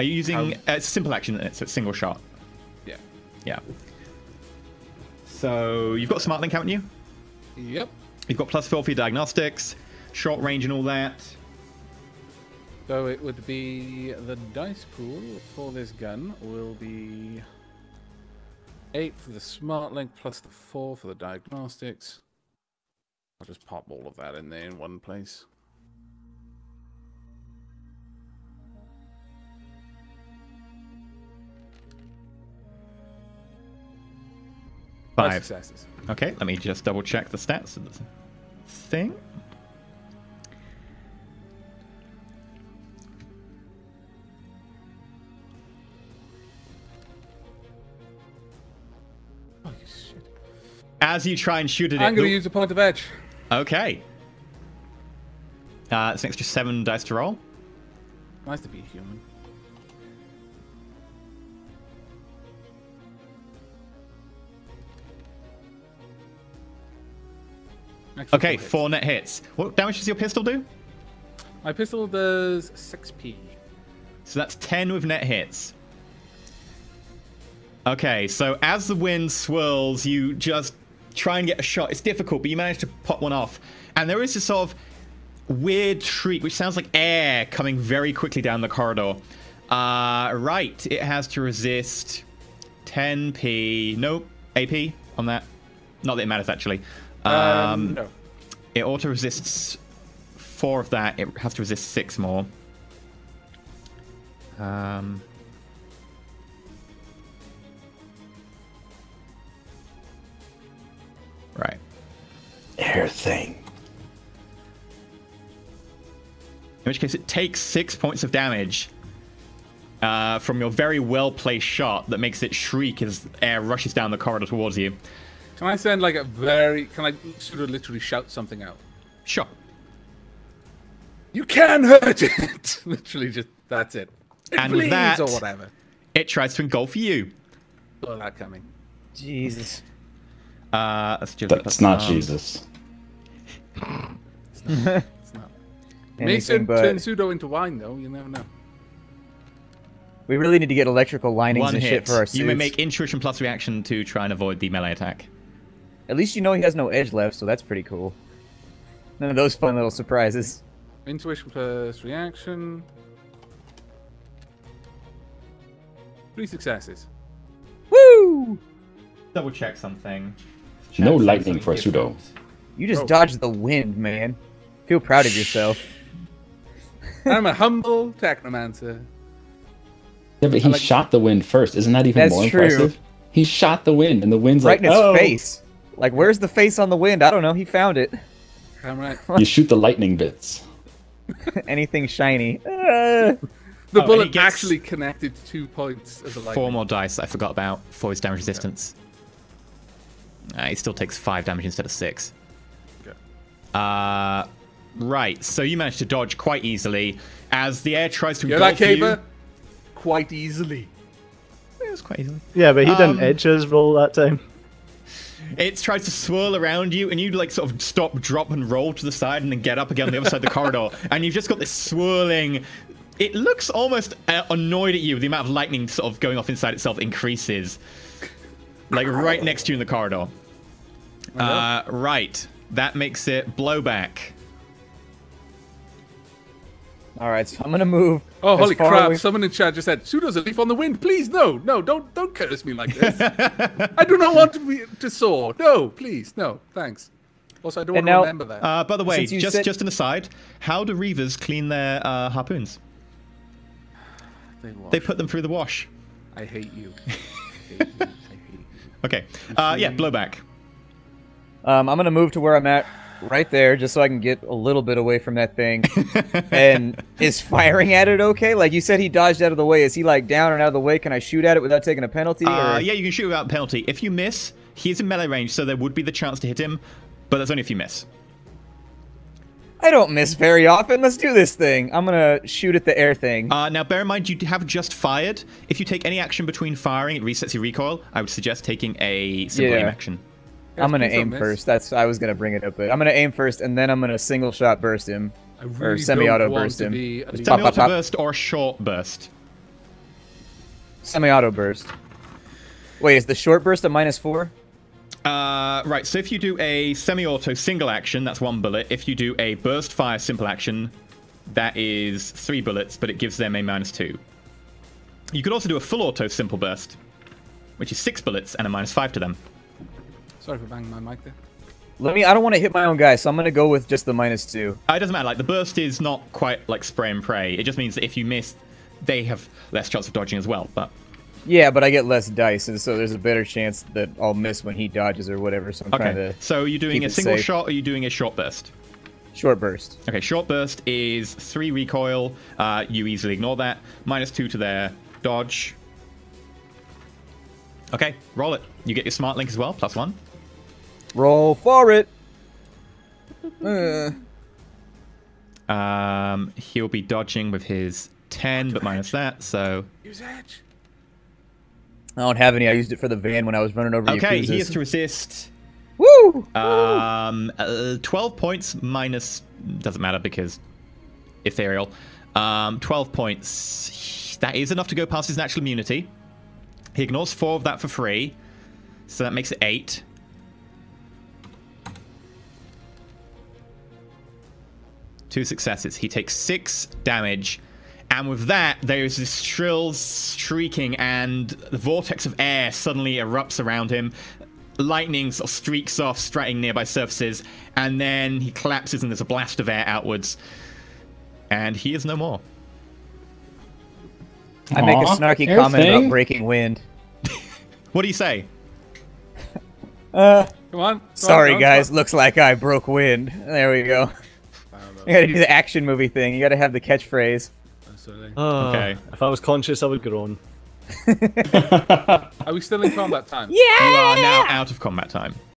you using... it's a simple action, so it's single shot. Yeah. Yeah. So, you've got Smart Link, haven't you? Yep. You've got +4 for your diagnostics, short range and all that. So it would be the dice pool for this gun will be 8 for the Smart Link plus the 4 for the diagnostics. I'll just pop all of that in there in one place. Five 5 successes. Okay, let me just double check the stats of the thing. Oh, you shit. As you try and shoot at it... I'm going to use a point of edge. Okay. It's an extra 7 dice to roll. Nice to be human. Actually, Okay, 4 hits. 4 net hits. What damage does your pistol do? My pistol does 6p. So that's 10 with net hits. Okay, so as the wind swirls, you just try and get a shot. It's difficult, but you manage to pop one off. And there is this sort of weird shriek, which sounds like air coming very quickly down the corridor. Right, it has to resist 10p. Nope, AP on that. Not that it matters, actually. No. It auto resists 4 of that. It has to resist 6 more. Right. Air thing. In which case, it takes 6 points of damage from your very well-placed shot that makes it shriek as air rushes down the corridor towards you. Can I send like a very... Can I sort of literally shout something out? Sure. You can hurt it! Literally just... That's it. And Please, with that, or whatever. it tries to engulf you. Saw that coming. Jesus. That's not Jesus. It's not. Anything Mason but- turn pseudo into wine, though. You never know. We really need to get electrical linings 1 and hit. shit for our suits. You may make intuition plus reaction to try and avoid the melee attack. At least you know he has no edge left, so that's pretty cool. None of those fun little surprises. Intuition plus reaction. 3 successes. Woo! Double check something. No lightning for a pseudo. You just dodged the wind, man. Feel proud of yourself. I'm a humble technomancer. Yeah, but he shot the wind first. Isn't that even That's more true. impressive? He shot the wind, and the wind's Right like, in its oh. face. Like, where's the face on the wind? I don't know. He found it. I'm right. You shoot the lightning bits. Anything shiny. The and he bullet gets actually connected 2 points of the lightning. 4 more dice I forgot about for his damage resistance. He still takes 5 damage instead of 6. Okay. Right, so you managed to dodge quite easily as the air tries to Hear that, engulf you. Caper? Quite easily. It was quite easily. Yeah, but he didn't edge his roll that time. It tries to swirl around you, and you like sort of stop, drop, and roll to the side, and then get up again on the other side of the corridor. And you've just got this swirling. It looks almost annoyed at you. The amount of lightning sort of going off inside itself increases, like right next to you in the corridor. Right, that makes it blowback. All right, so I'm gonna move. Oh, as holy far crap! away- Someone in chat just said, "Pseudo's a leaf on the wind." Please, no, don't curse me like this. I do not want to soar. No, please, no, thanks. Also, I don't want And now- to remember that. By the way, Since you just said- just an aside, how do reavers clean their harpoons? They put them through the wash. I hate you. I hate you. I hate you. Okay. Yeah, blowback. I'm gonna move to where I'm at, right there, just so I can get a little bit away from that thing. And is firing at it okay? Like you said, he dodged out of the way. Is he like down and out of the way? Can I shoot at it without taking a penalty? Or... Yeah, you can shoot without penalty. If you miss, he's in melee range, so there would be the chance to hit him, but that's only if you miss. I don't miss very often. Let's do this thing. I'm gonna shoot at the air thing. Now, bear in mind, you have just fired. If you take any action between firing, it resets your recoil. I would suggest taking a simple aim action. I'm gonna please don't aim miss. first. I was gonna bring it up, but I'm gonna aim first, and then I'm gonna single shot burst him, I or really semi-auto don't want burst to him. be a Pop, pop, Semi-auto pop. burst or short burst. Semi-auto burst. Wait, is the short burst a -4? Right, so if you do a semi-auto single action, that's 1 bullet. If you do a burst fire simple action, that is 3 bullets, but it gives them a -2. You could also do a full auto simple burst, which is 6 bullets and a -5 to them. Sorry for banging my mic there. I don't want to hit my own guy, so I'm gonna go with just the -2. It doesn't matter, like, the burst is not quite like spray and pray. It just means that if you miss, they have less chance of dodging as well, but... Yeah, but I get less dice, and so there's a better chance that I'll miss when he dodges or whatever, so I'm trying Okay, to so you're doing keep a it single safe. shot, or are you doing a short burst? Short burst. Okay, short burst is 3 recoil. You easily ignore that. -2 to their dodge. Okay, roll it. You get your smart link as well, +1. Roll for it! He'll be dodging with his 10, but minus that, so... Use edge. I don't have any. I used it for the van when I was running over Okay, Yakuzas. he is to resist. Woo! 12 points minus... Doesn't matter because... Ethereal. 12 points. That is enough to go past his natural immunity. He ignores 4 of that for free. So that makes it 8. Two successes. He takes 6 damage. And with that, there's this shrill shrieking, and the vortex of air suddenly erupts around him. Lightning sort of streaks off, striking nearby surfaces, and then he collapses and there's a blast of air outwards. And he is no more. I make a Aw, snarky air comment thing? about breaking wind. What do you say? Come on. Sorry, guys. Looks like I broke wind. There we go. You gotta do the action movie thing. You gotta have the catchphrase. Okay. If I was conscious, I would groan. Are we still in combat time? You are now out of combat time.